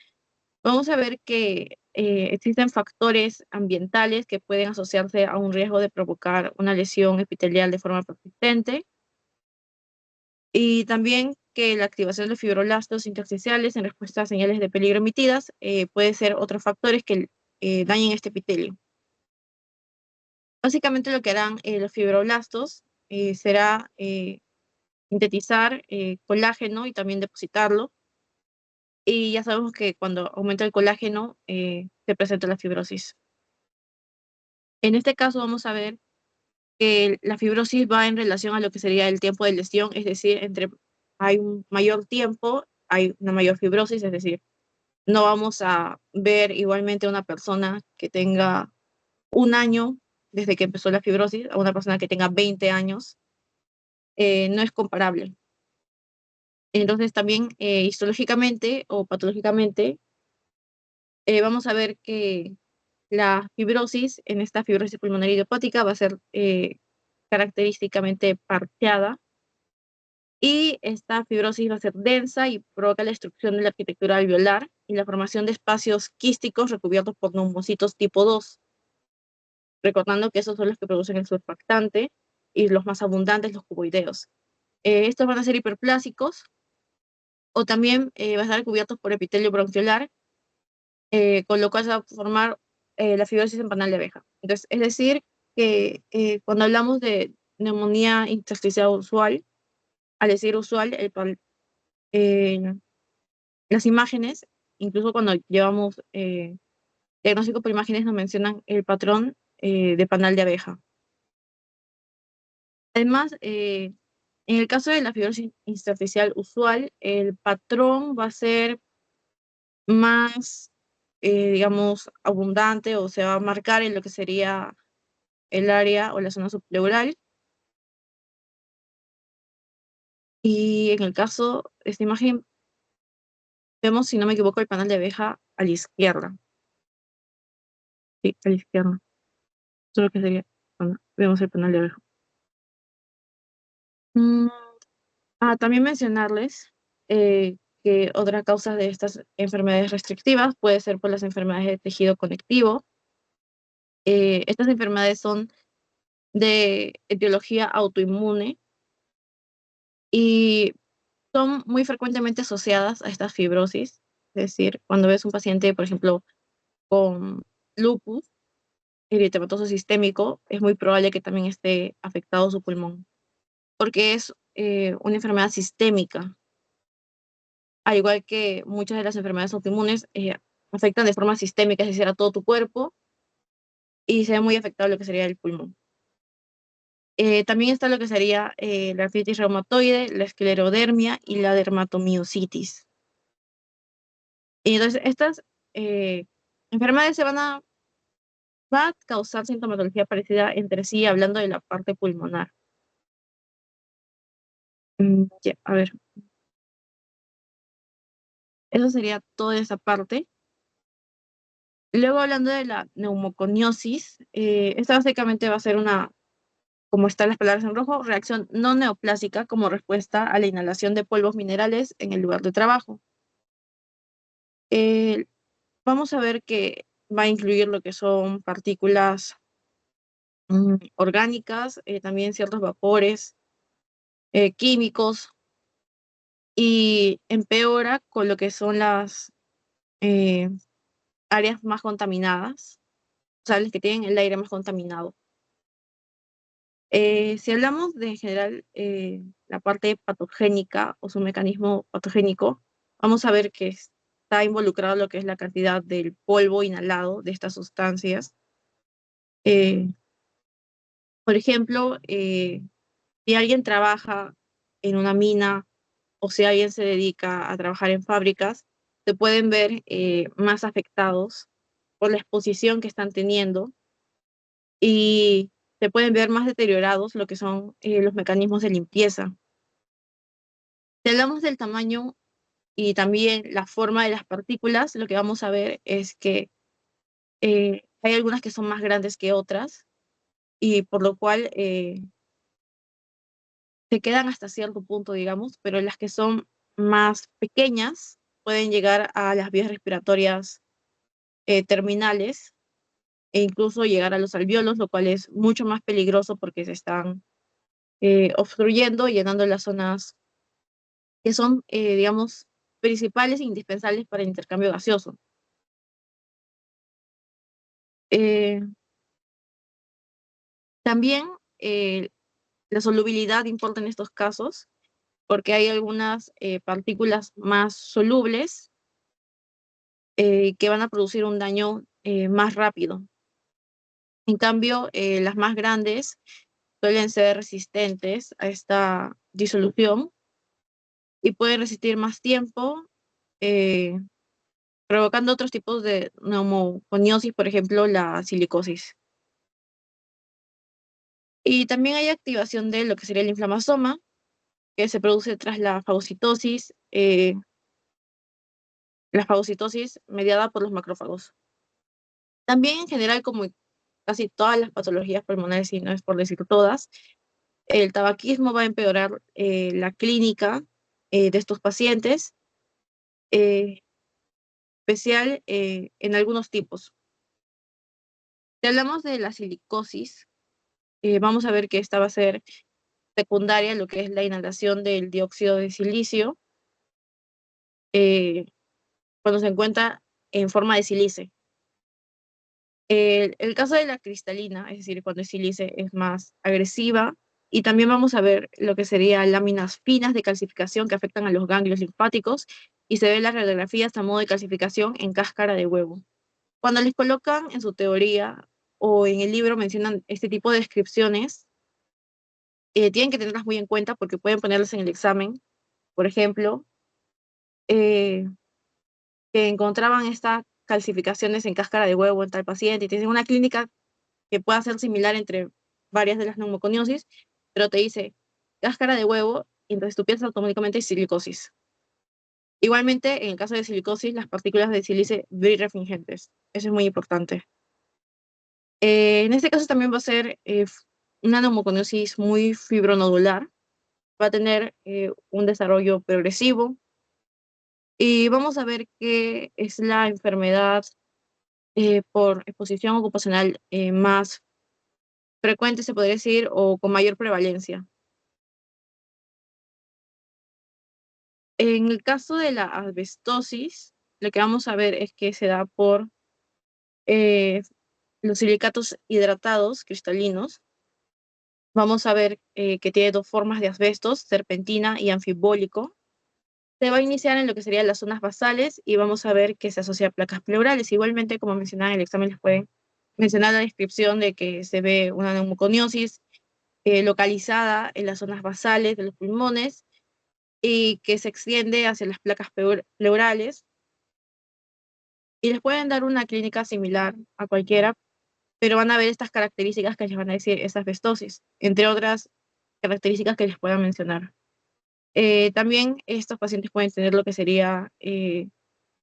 vamos a ver que existen factores ambientales que pueden asociarse a un riesgo de provocar una lesión epitelial de forma persistente y también que la activación de fibroblastos intersticiales en respuesta a señales de peligro emitidas puede ser otros factores que dañen este epitelio. Básicamente lo que harán los fibroblastos será sintetizar colágeno y también depositarlo. Y ya sabemos que cuando aumenta el colágeno se presenta la fibrosis. En este caso vamos a ver que la fibrosis va en relación a lo que sería el tiempo de lesión, es decir, entre hay un mayor tiempo, hay una mayor fibrosis, es decir, no vamos a ver igualmente a una persona que tenga un año desde que empezó la fibrosis a una persona que tenga 20 años, no es comparable. Entonces también histológicamente o patológicamente vamos a ver que la fibrosis en esta fibrosis pulmonar idiopática va a ser característicamente parcheada y esta fibrosis va a ser densa y provoca la destrucción de la arquitectura alveolar y la formación de espacios quísticos recubiertos por neumocitos tipo 2, recordando que esos son los que producen el surfactante y los más abundantes, los cuboideos. Estos van a ser hiperplásicos o también van a estar cubiertos por epitelio bronquiolar, con lo cual se va a formar la fibrosis en panal de abeja. Entonces, es decir, que cuando hablamos de neumonía intersticial usual, al decir usual, eh, las imágenes, incluso cuando llevamos diagnóstico por imágenes, nos mencionan el patrón de panal de abeja. Además, en el caso de la fibrosis intersticial usual, el patrón va a ser más, digamos, abundante o se va a marcar en lo que sería el área o la zona subpleural. Y en el caso de esta imagen, vemos, si no me equivoco, el panal de abeja a la izquierda. Sí, a la izquierda. Eso es lo que sería cuando vemos el panal de abeja. También mencionarles que otra causa de estas enfermedades restrictivas puede ser por las enfermedades de tejido conectivo. Estas enfermedades son de etiología autoinmune y son muy frecuentemente asociadas a esta fibrosis. Es decir, cuando ves un paciente, por ejemplo, con lupus eritematoso sistémico, es muy probable que también esté afectado su pulmón, porque es una enfermedad sistémica, al igual que muchas de las enfermedades autoinmunes afectan de forma sistémica, es decir, a todo tu cuerpo, y se ve muy afectado lo que sería el pulmón. También está lo que sería la artritis reumatoide, la esclerodermia y la dermatomiositis. Y entonces estas enfermedades va a causar sintomatología parecida entre sí, hablando de la parte pulmonar. A ver, eso sería toda esa parte. Luego, hablando de la neumoconiosis, esta básicamente va a ser una, como están las palabras en rojo, reacción no neoplásica como respuesta a la inhalación de polvos minerales en el lugar de trabajo. Eh, Vamos a ver que va a incluir lo que son partículas orgánicas, también ciertos vapores, químicos, y empeora con lo que son las eh, áreas más contaminadas, o sea, las que tienen el aire más contaminado. Si hablamos de en general la parte patogénica o su mecanismo patogénico, vamos a ver que está involucrado lo que es la cantidad del polvo inhalado de estas sustancias. Eh, por ejemplo, si alguien trabaja en una mina o si alguien se dedica a trabajar en fábricas, se pueden ver más afectados por la exposición que están teniendo y se pueden ver más deteriorados lo que son los mecanismos de limpieza. Si hablamos del tamaño y también la forma de las partículas, lo que vamos a ver es que hay algunas que son más grandes que otras y por lo cual se quedan hasta cierto punto, digamos, pero las que son más pequeñas pueden llegar a las vías respiratorias terminales e incluso llegar a los alvéolos, lo cual es mucho más peligroso porque se están obstruyendo y llenando las zonas que son, digamos, principales e indispensables para el intercambio gaseoso. Eh, También la solubilidad importa en estos casos porque hay algunas partículas más solubles que van a producir un daño más rápido. En cambio, las más grandes suelen ser resistentes a esta disolución y pueden resistir más tiempo, eh, provocando otros tipos de neumoconiosis, por ejemplo, la silicosis. Y también hay activación de lo que sería el inflamasoma, que se produce tras la fagocitosis mediada por los macrófagos. También en general, como casi todas las patologías pulmonares, y no es por decir todas, el tabaquismo va a empeorar la clínica de estos pacientes, eh, especial en algunos tipos. Si hablamos de la silicosis, vamos a ver que esta va a ser secundaria, lo que es la inhalación del dióxido de silicio, eh, cuando se encuentra en forma de sílice. El caso de la cristalina, es decir, cuando es sílice, es más agresiva. Y también vamos a ver lo que serían láminas finas de calcificación que afectan a los ganglios linfáticos y se ve las radiografías a modo de calcificación en cáscara de huevo. Cuando les colocan en su teoría o en el libro mencionan este tipo de descripciones, tienen que tenerlas muy en cuenta porque pueden ponerlas en el examen. Por ejemplo, eh, que encontraban estas calcificaciones en cáscara de huevo en tal paciente y tienen una clínica que pueda ser similar entre varias de las neumoconiosis, pero te dice cáscara de huevo, y entonces tú piensas automáticamente en silicosis. Igualmente, en el caso de silicosis, las partículas de sílice birrefringentes. Eso es muy importante. En este caso también va a ser una neumoconiosis muy fibronodular. Va a tener un desarrollo progresivo. Y vamos a ver qué es la enfermedad por exposición ocupacional más frecuente, se podría decir, o con mayor prevalencia. En el caso de la asbestosis, lo que vamos a ver es que se da por eh, los silicatos hidratados cristalinos. Vamos a ver que tiene dos formas de asbestos, serpentina y anfibólico. Se va a iniciar en lo que serían las zonas basales y vamos a ver que se asocia a placas pleurales. Igualmente, como mencionaba en el examen, les pueden mencionar la descripción de que se ve una neumoconiosis localizada en las zonas basales de los pulmones y que se extiende hacia las placas pleurales. Y les pueden dar una clínica similar a cualquiera, pero van a ver estas características que les van a decir esa asbestosis, entre otras características que les puedan mencionar. También estos pacientes pueden tener lo que sería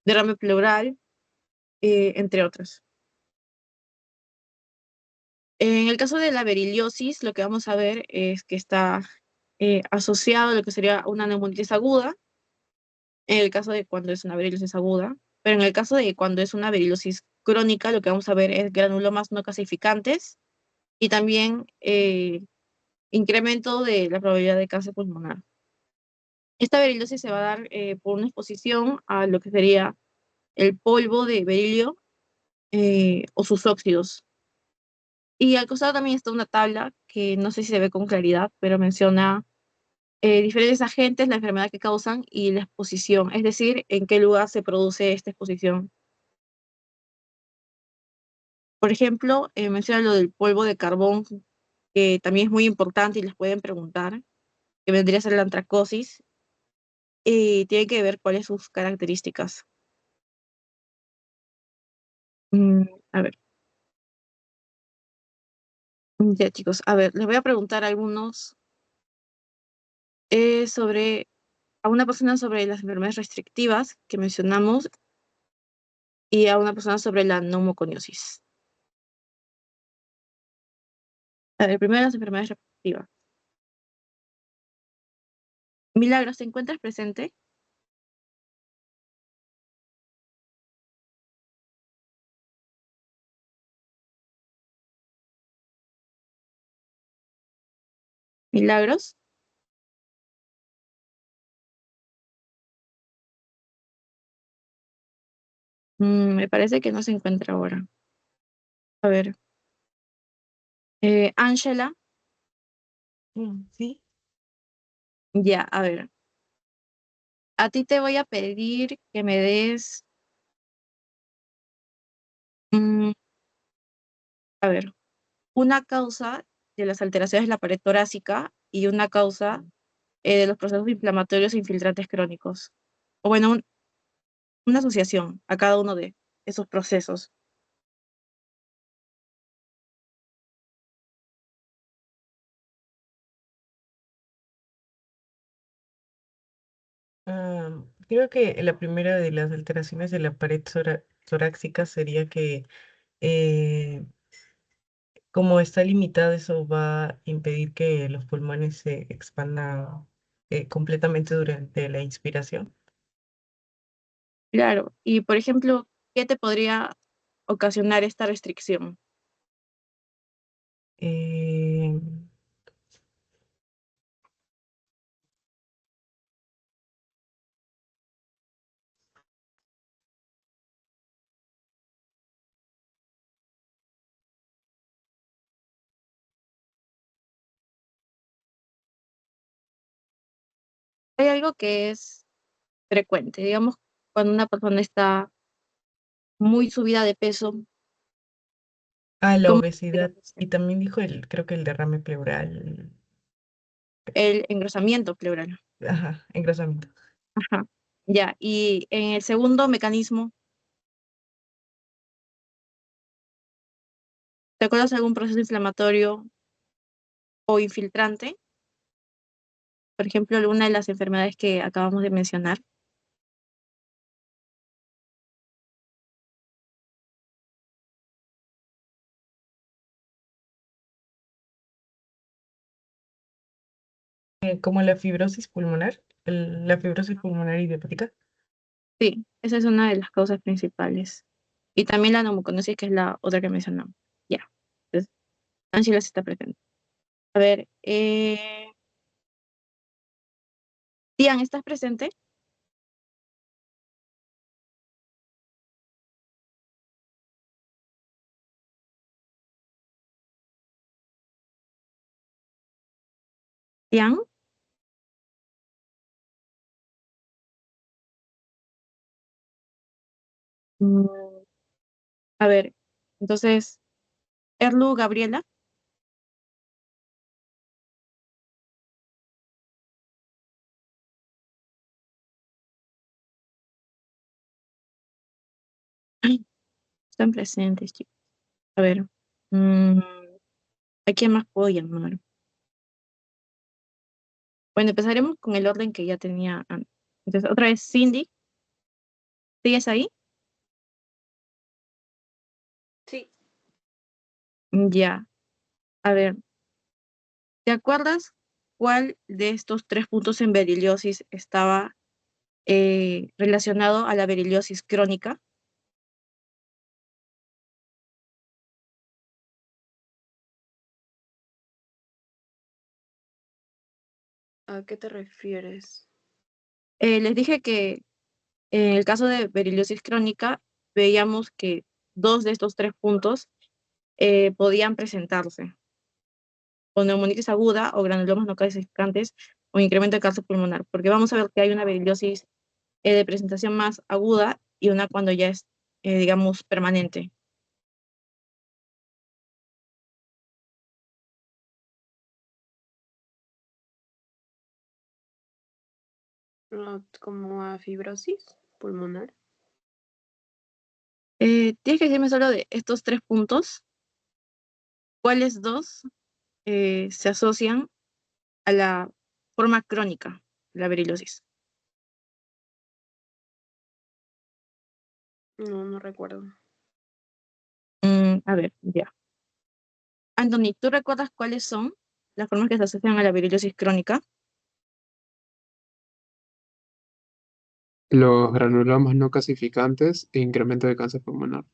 derrame pleural, entre otras. En el caso de la beriliosis, lo que vamos a ver es que está asociado a lo que sería una neumonitis aguda, en el caso de cuando es una beriliosis aguda, pero en el caso de cuando es una beriliosis crónica, lo que vamos a ver es granulomas no calcificantes y también incremento de la probabilidad de cáncer pulmonar. Esta beriliosis se va a dar por una exposición a lo que sería el polvo de berilio o sus óxidos. Y al costado también está una tabla que no sé si se ve con claridad, pero menciona diferentes agentes, la enfermedad que causan y la exposición, es decir, en qué lugar se produce esta exposición. Por ejemplo, menciona lo del polvo de carbón, que también es muy importante y les pueden preguntar, que vendría a ser la antracosis, y tiene que ver cuáles son sus características. Mm, a ver, ya chicos, a ver, les voy a preguntar algunos sobre, a una persona sobre las enfermedades restrictivas que mencionamos y a una persona sobre la neumoconiosis. A ver, primero las enfermedades restrictivas. Milagros, ¿te encuentras presente? Milagros. Me parece que no se encuentra ahora. A ver, Ángela, Sí, ya, a ver. A ti te voy a pedir que me des, mm, a ver, una causa de las alteraciones de la pared torácica y una causa de los procesos inflamatorios e infiltrantes crónicos. O bueno, una asociación a cada uno de esos procesos. creo que la primera de las alteraciones de la pared torácica sería que eh, como está limitada, eso va a impedir que los pulmones se expandan completamente durante la inspiración. Claro, y por ejemplo, ¿qué te podría ocasionar esta restricción? Eh, Hay algo que es frecuente, digamos, cuando una persona está muy subida de peso, la como obesidad. Y también dijo creo que el derrame pleural. el engrosamiento pleural. Ajá, engrosamiento. Ajá. Ya, y en el segundo mecanismo, ¿Te acuerdas de algún proceso inflamatorio o infiltrante? Por ejemplo, alguna de las enfermedades que acabamos de mencionar. Como la fibrosis pulmonar, la fibrosis pulmonar idiopática. Sí, esa es una de las causas principales. Y también la neumoconiosis, que es la otra que mencionamos. Ya. Entonces, Ángela sí está presente. A ver, Tian, ¿estás presente? Tian. Mm, a ver, entonces, Erlu, Gabriela. Ay, están presentes, chicos. A ver, mm, ¿a quién más puedo llamar? Bueno, empezaremos con el orden que ya tenía antes. Entonces, otra vez Cindy, ¿sigues ahí? Sí, Ya. A ver, ¿te acuerdas cuál de estos tres puntos en beriliosis estaba relacionado a la beriliosis crónica? ¿a qué te refieres? Les dije que en el caso de beriliosis crónica veíamos que dos de estos tres puntos podían presentarse, o neumonitis aguda o granulomas no calcificantes o incremento de cáncer pulmonar, porque vamos a ver que hay una beriliosis de presentación más aguda y una cuando ya es, digamos, permanente. ¿Como a fibrosis pulmonar? Tienes que decirme solo de estos tres puntos, ¿cuáles dos se asocian a la forma crónica de la beriliosis? No, no recuerdo. A ver, ya. Anthony, ¿tú recuerdas cuáles son las formas que se asocian a la beriliosis crónica? Los granulomas no calcificantes e incremento de cáncer pulmonar.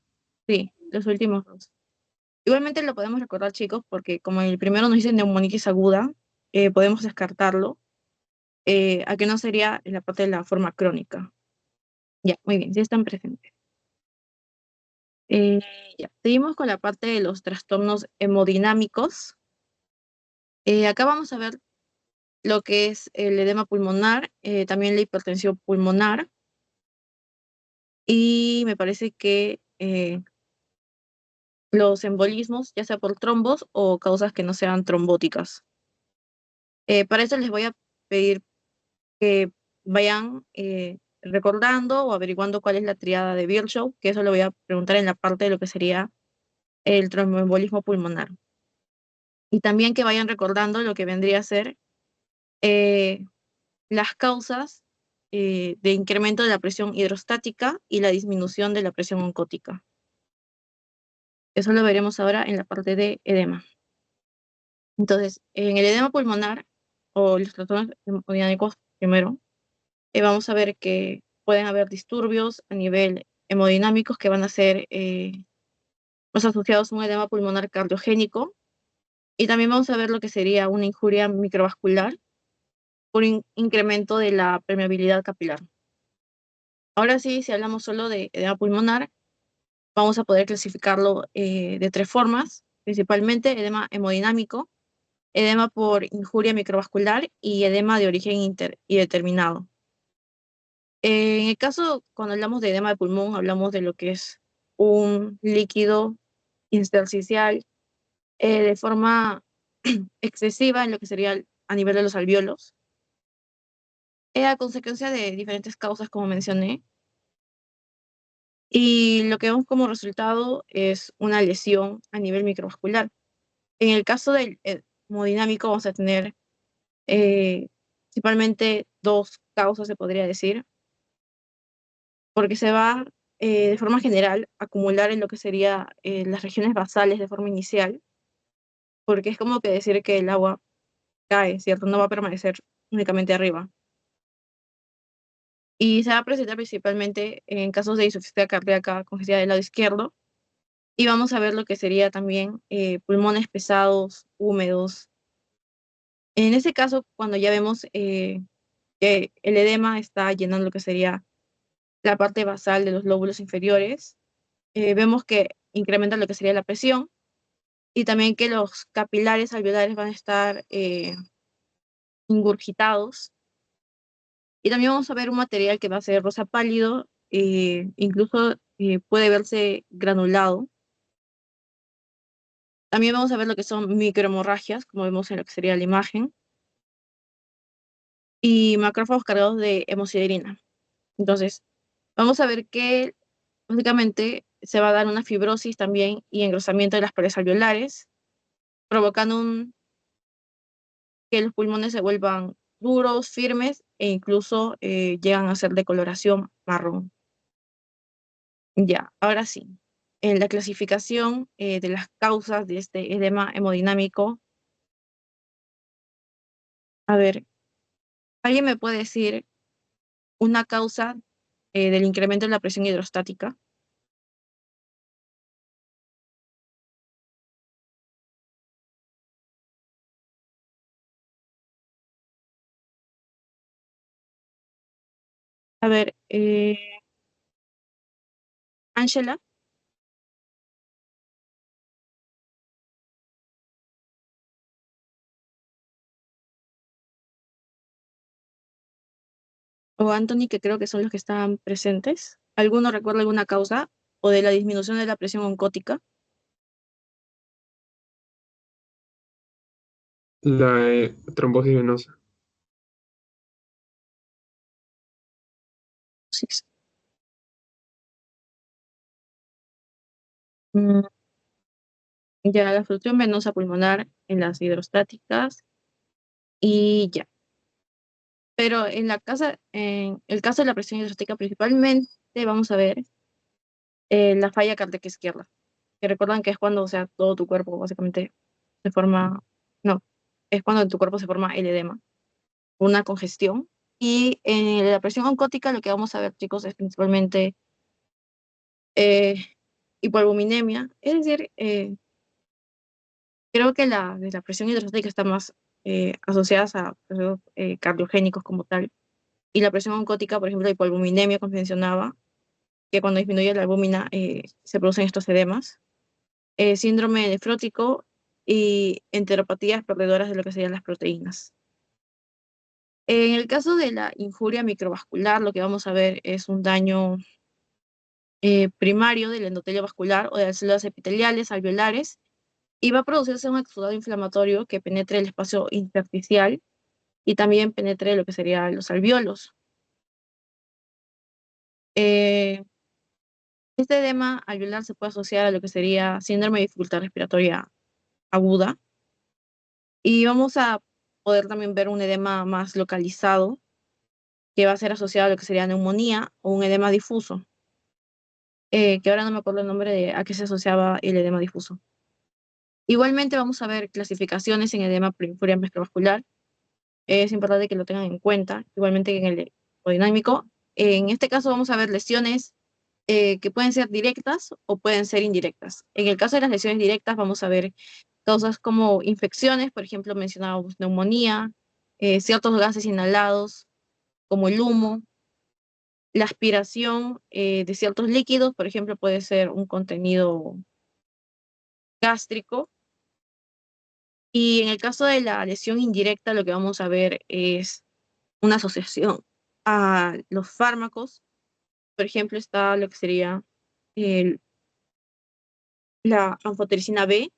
Sí, los últimos dos. Igualmente lo podemos recordar, chicos, porque como el primero nos dice neumonitis aguda, podemos descartarlo, a que no sería en la parte de la forma crónica. Ya, muy bien, sí están presentes. Eh, ya, seguimos con la parte de los trastornos hemodinámicos. Acá vamos a ver lo que es el edema pulmonar, también la hipertensión pulmonar, y me parece que los embolismos, ya sea por trombos o causas que no sean trombóticas. Para eso les voy a pedir que vayan recordando o averiguando cuál es la triada de Virchow, que eso lo voy a preguntar en la parte de lo que sería el tromboembolismo pulmonar. Y también que vayan recordando lo que vendría a ser eh, las causas de incremento de la presión hidrostática y la disminución de la presión oncótica. Eso lo veremos ahora en la parte de edema. Entonces, en el edema pulmonar o los trastornos hemodinámicos primero, vamos a ver que pueden haber disturbios a nivel hemodinámicos que van a ser más asociados a un edema pulmonar cardiogénico, y también vamos a ver lo que sería una injuria microvascular por incremento de la permeabilidad capilar. Ahora sí, si hablamos solo de edema pulmonar, vamos a poder clasificarlo de tres formas, principalmente edema hemodinámico, edema por injuria microvascular y edema de origen indeterminado. En el caso, cuando hablamos de edema de pulmón, hablamos de lo que es un líquido intersticial de forma excesiva en lo que sería a nivel de los alvéolos, a consecuencia de diferentes causas, como mencioné, Y lo que vemos como resultado es una lesión a nivel microvascular. En el caso del hemodinámico vamos a tener principalmente dos causas, se podría decir, porque se va de forma general a acumular en lo que sería las regiones basales de forma inicial, porque es como que decir que el agua cae, ¿cierto? No va a permanecer únicamente arriba. Y se va a presentar principalmente en casos de insuficiencia cardíaca congestionada del lado izquierdo. Y vamos a ver lo que sería también pulmones pesados, húmedos. En ese caso, cuando ya vemos que el edema está llenando lo que sería la parte basal de los lóbulos inferiores, vemos que incrementa lo que sería la presión y también que los capilares alveolares van a estar ingurgitados. Y también vamos a ver un material que va a ser rosa pálido, incluso puede verse granulado. También vamos a ver lo que son microhemorragias, como vemos en lo que sería la imagen, y macrófagos cargados de hemosiderina. Entonces, vamos a ver que básicamente se va a dar una fibrosis también y engrosamiento de las paredes alveolares, provocando que los pulmones se vuelvan duros, firmes e incluso llegan a ser de coloración marrón. Ya, ahora sí. En la clasificación de las causas de este edema hemodinámico, a ver, ¿alguien me puede decir una causa del incremento de la presión hidrostática? A ver, Ángela o Anthony, que creo que son los que estaban presentes. ¿Alguno recuerda alguna causa o de la disminución de la presión oncótica? La trombosis venosa. Sí. Mm, ya, la obstrucción venosa pulmonar en las hidrostáticas y ya. Pero en el caso de la presión hidrostática principalmente vamos a ver la falla cardíaca izquierda, que recuerdan que es cuando, o sea, todo tu cuerpo básicamente se forma, no, es cuando en tu cuerpo se forma el edema, una congestión. Y en la presión oncótica lo que vamos a ver, chicos, es principalmente eh, hipoalbuminemia, es decir, creo que de la presión hidrostática está más asociada a procesos cardiogénicos como tal. Y la presión oncótica, por ejemplo, la hipoalbuminemia, como mencionaba, que cuando disminuye la albúmina se producen estos edemas. Síndrome nefrótico y enteropatías perdedoras de lo que serían las proteínas. En el caso de la injuria microvascular, lo que vamos a ver es un daño primario del endotelio vascular o de las células epiteliales alveolares y va a producirse un exudado inflamatorio que penetre el espacio intersticial y también penetre lo que serían los alvéolos. Eh, este edema alveolar se puede asociar a lo que sería síndrome de dificultad respiratoria aguda y vamos a poder también ver un edema más localizado que va a ser asociado a lo que sería neumonía o un edema difuso, que ahora no me acuerdo el nombre de a qué se asociaba el edema difuso. Igualmente vamos a ver clasificaciones en edema por infuria microvascular. Es importante que lo tengan en cuenta, igualmente que en el hemodinámico. En este caso vamos a ver lesiones que pueden ser directas o pueden ser indirectas. En el caso de las lesiones directas vamos a ver causas como infecciones, por ejemplo mencionábamos neumonía, ciertos gases inhalados como el humo, la aspiración de ciertos líquidos, por ejemplo puede ser un contenido gástrico. Y en el caso de la lesión indirecta lo que vamos a ver es una asociación a los fármacos. Por ejemplo, está lo que sería el- la anfotericina B.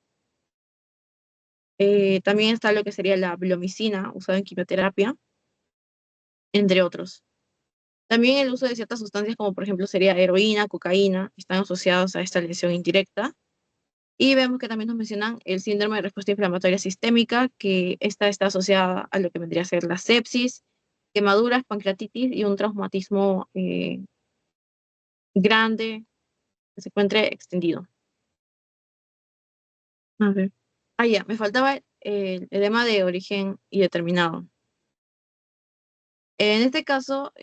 También está lo que sería la blomicina usada en quimioterapia, entre otros. También el uso de ciertas sustancias como por ejemplo sería heroína, cocaína, están asociados a esta lesión indirecta. Y vemos que también nos mencionan el síndrome de respuesta inflamatoria sistémica, que esta está asociada a lo que vendría a ser la sepsis, quemaduras, pancreatitis y un traumatismo grande que se encuentre extendido. A ver. Ah, ya, me faltaba el edema de origen indeterminado. En este caso,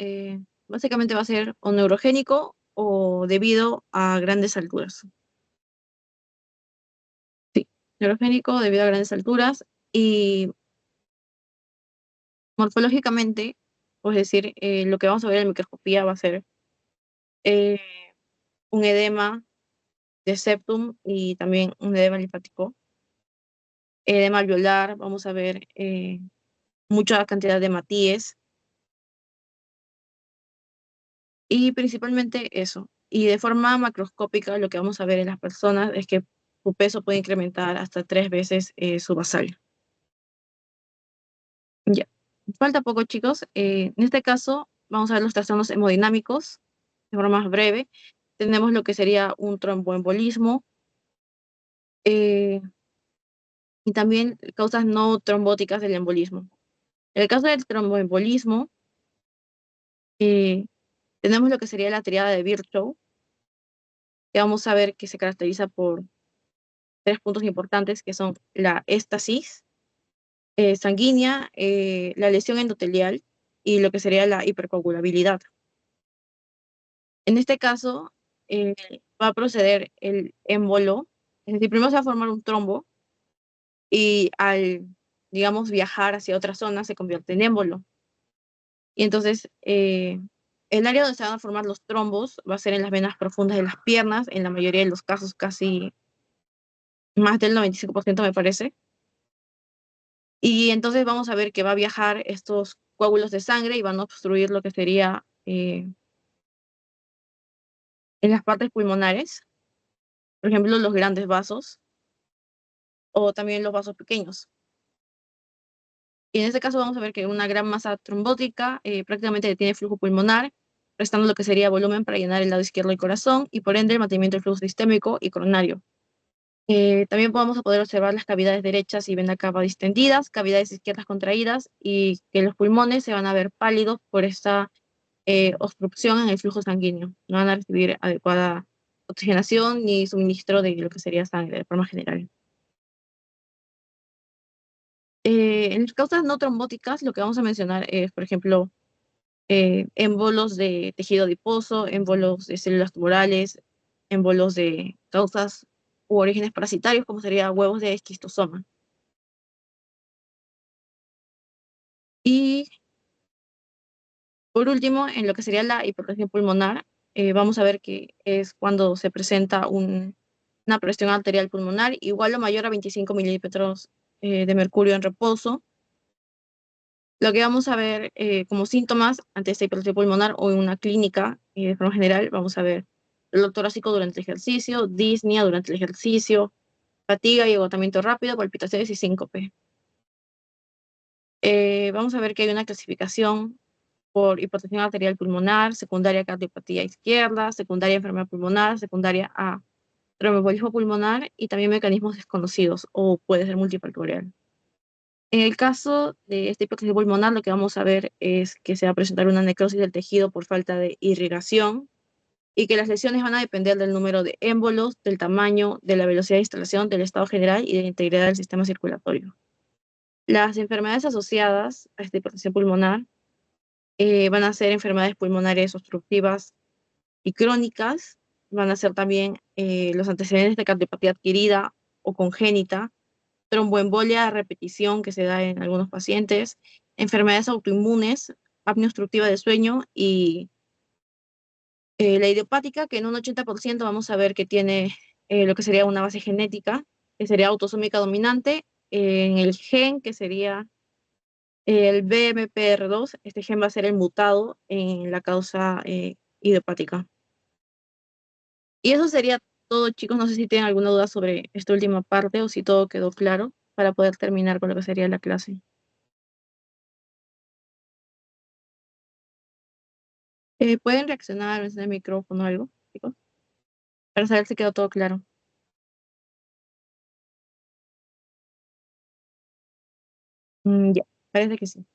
básicamente va a ser o neurogénico o debido a grandes alturas. Sí, neurogénico debido a grandes alturas y morfológicamente, es decir, lo que vamos a ver en microscopía va a ser eh, un edema de septum y también un edema linfático. Edema alveolar, vamos a ver mucha cantidad de hematíes y principalmente eso. Y de forma macroscópica lo que vamos a ver en las personas es que su peso puede incrementar hasta 3 veces su basal. Ya, falta poco chicos. En este caso vamos a ver los trastornos hemodinámicos de forma más breve. Tenemos lo que sería un tromboembolismo eh, y también causas no trombóticas del embolismo. En el caso del tromboembolismo, eh, tenemos lo que sería la triada de Virchow, que vamos a ver que se caracteriza por 3 puntos importantes, que son la éstasis sanguínea, la lesión endotelial y lo que sería la hipercoagulabilidad. En este caso, eh, va a proceder el émbolo, es decir, primero se va a formar un trombo y al, digamos, viajar hacia otra zona se convierte en émbolo. Y entonces, el área donde se van a formar los trombos va a ser en las venas profundas de las piernas, en la mayoría de los casos casi más del 95% me parece. Y entonces vamos a ver que va a viajar estos coágulos de sangre y van a obstruir lo que sería en las partes pulmonares, por ejemplo, los grandes vasos o también los vasos pequeños. Y en este caso vamos a ver que una gran masa trombótica prácticamente detiene flujo pulmonar, restando lo que sería volumen para llenar el lado izquierdo del corazón y por ende el mantenimiento del flujo sistémico y coronario. También vamos a poder observar las cavidades derechas y vena cava distendidas, cavidades izquierdas contraídas y que los pulmones se van a ver pálidos por esta obstrucción en el flujo sanguíneo. No van a recibir adecuada oxigenación ni suministro de lo que sería sangre de forma general. En las causas no trombóticas, lo que vamos a mencionar es, por ejemplo, émbolos de tejido adiposo, émbolos de células tumorales, émbolos de causas u orígenes parasitarios, como sería huevos de esquistosoma. Y por último, en lo que sería la hipertensión pulmonar, vamos a ver que es cuando se presenta una presión arterial pulmonar igual o mayor a 25 milímetros de mercurio en reposo. Lo que vamos a ver como síntomas ante esta hipertensión pulmonar o en una clínica, de forma general, vamos a ver dolor torácico durante el ejercicio, disnea durante el ejercicio, fatiga y agotamiento rápido, palpitaciones y síncope. Vamos a ver que hay una clasificación por hipertensión arterial pulmonar, secundaria cardiopatía izquierda, secundaria enfermedad pulmonar, secundaria a tromboembolismo pulmonar y también mecanismos desconocidos o puede ser multifactorial. En el caso de esta hipertensión pulmonar, lo que vamos a ver es que se va a presentar una necrosis del tejido por falta de irrigación y que las lesiones van a depender del número de émbolos, del tamaño, de la velocidad de instalación, del estado general y de la integridad del sistema circulatorio. Las enfermedades asociadas a esta hipertensión pulmonar van a ser enfermedades pulmonares obstructivas y crónicas, van a ser también los antecedentes de cardiopatía adquirida o congénita, tromboembolia a repetición que se da en algunos pacientes, enfermedades autoinmunes, apnea obstructiva de sueño y la idiopática, que en un 80% vamos a ver que tiene lo que sería una base genética, que sería autosómica dominante, en el gen que sería el BMPR2, este gen va a ser el mutado en la causa idiopática. Y eso sería todo, chicos. No sé si tienen alguna duda sobre esta última parte o si todo quedó claro para poder terminar con lo que sería la clase. ¿Pueden reaccionar, encender el micrófono o algo, chicos? Para saber si quedó todo claro. Ya, parece que sí.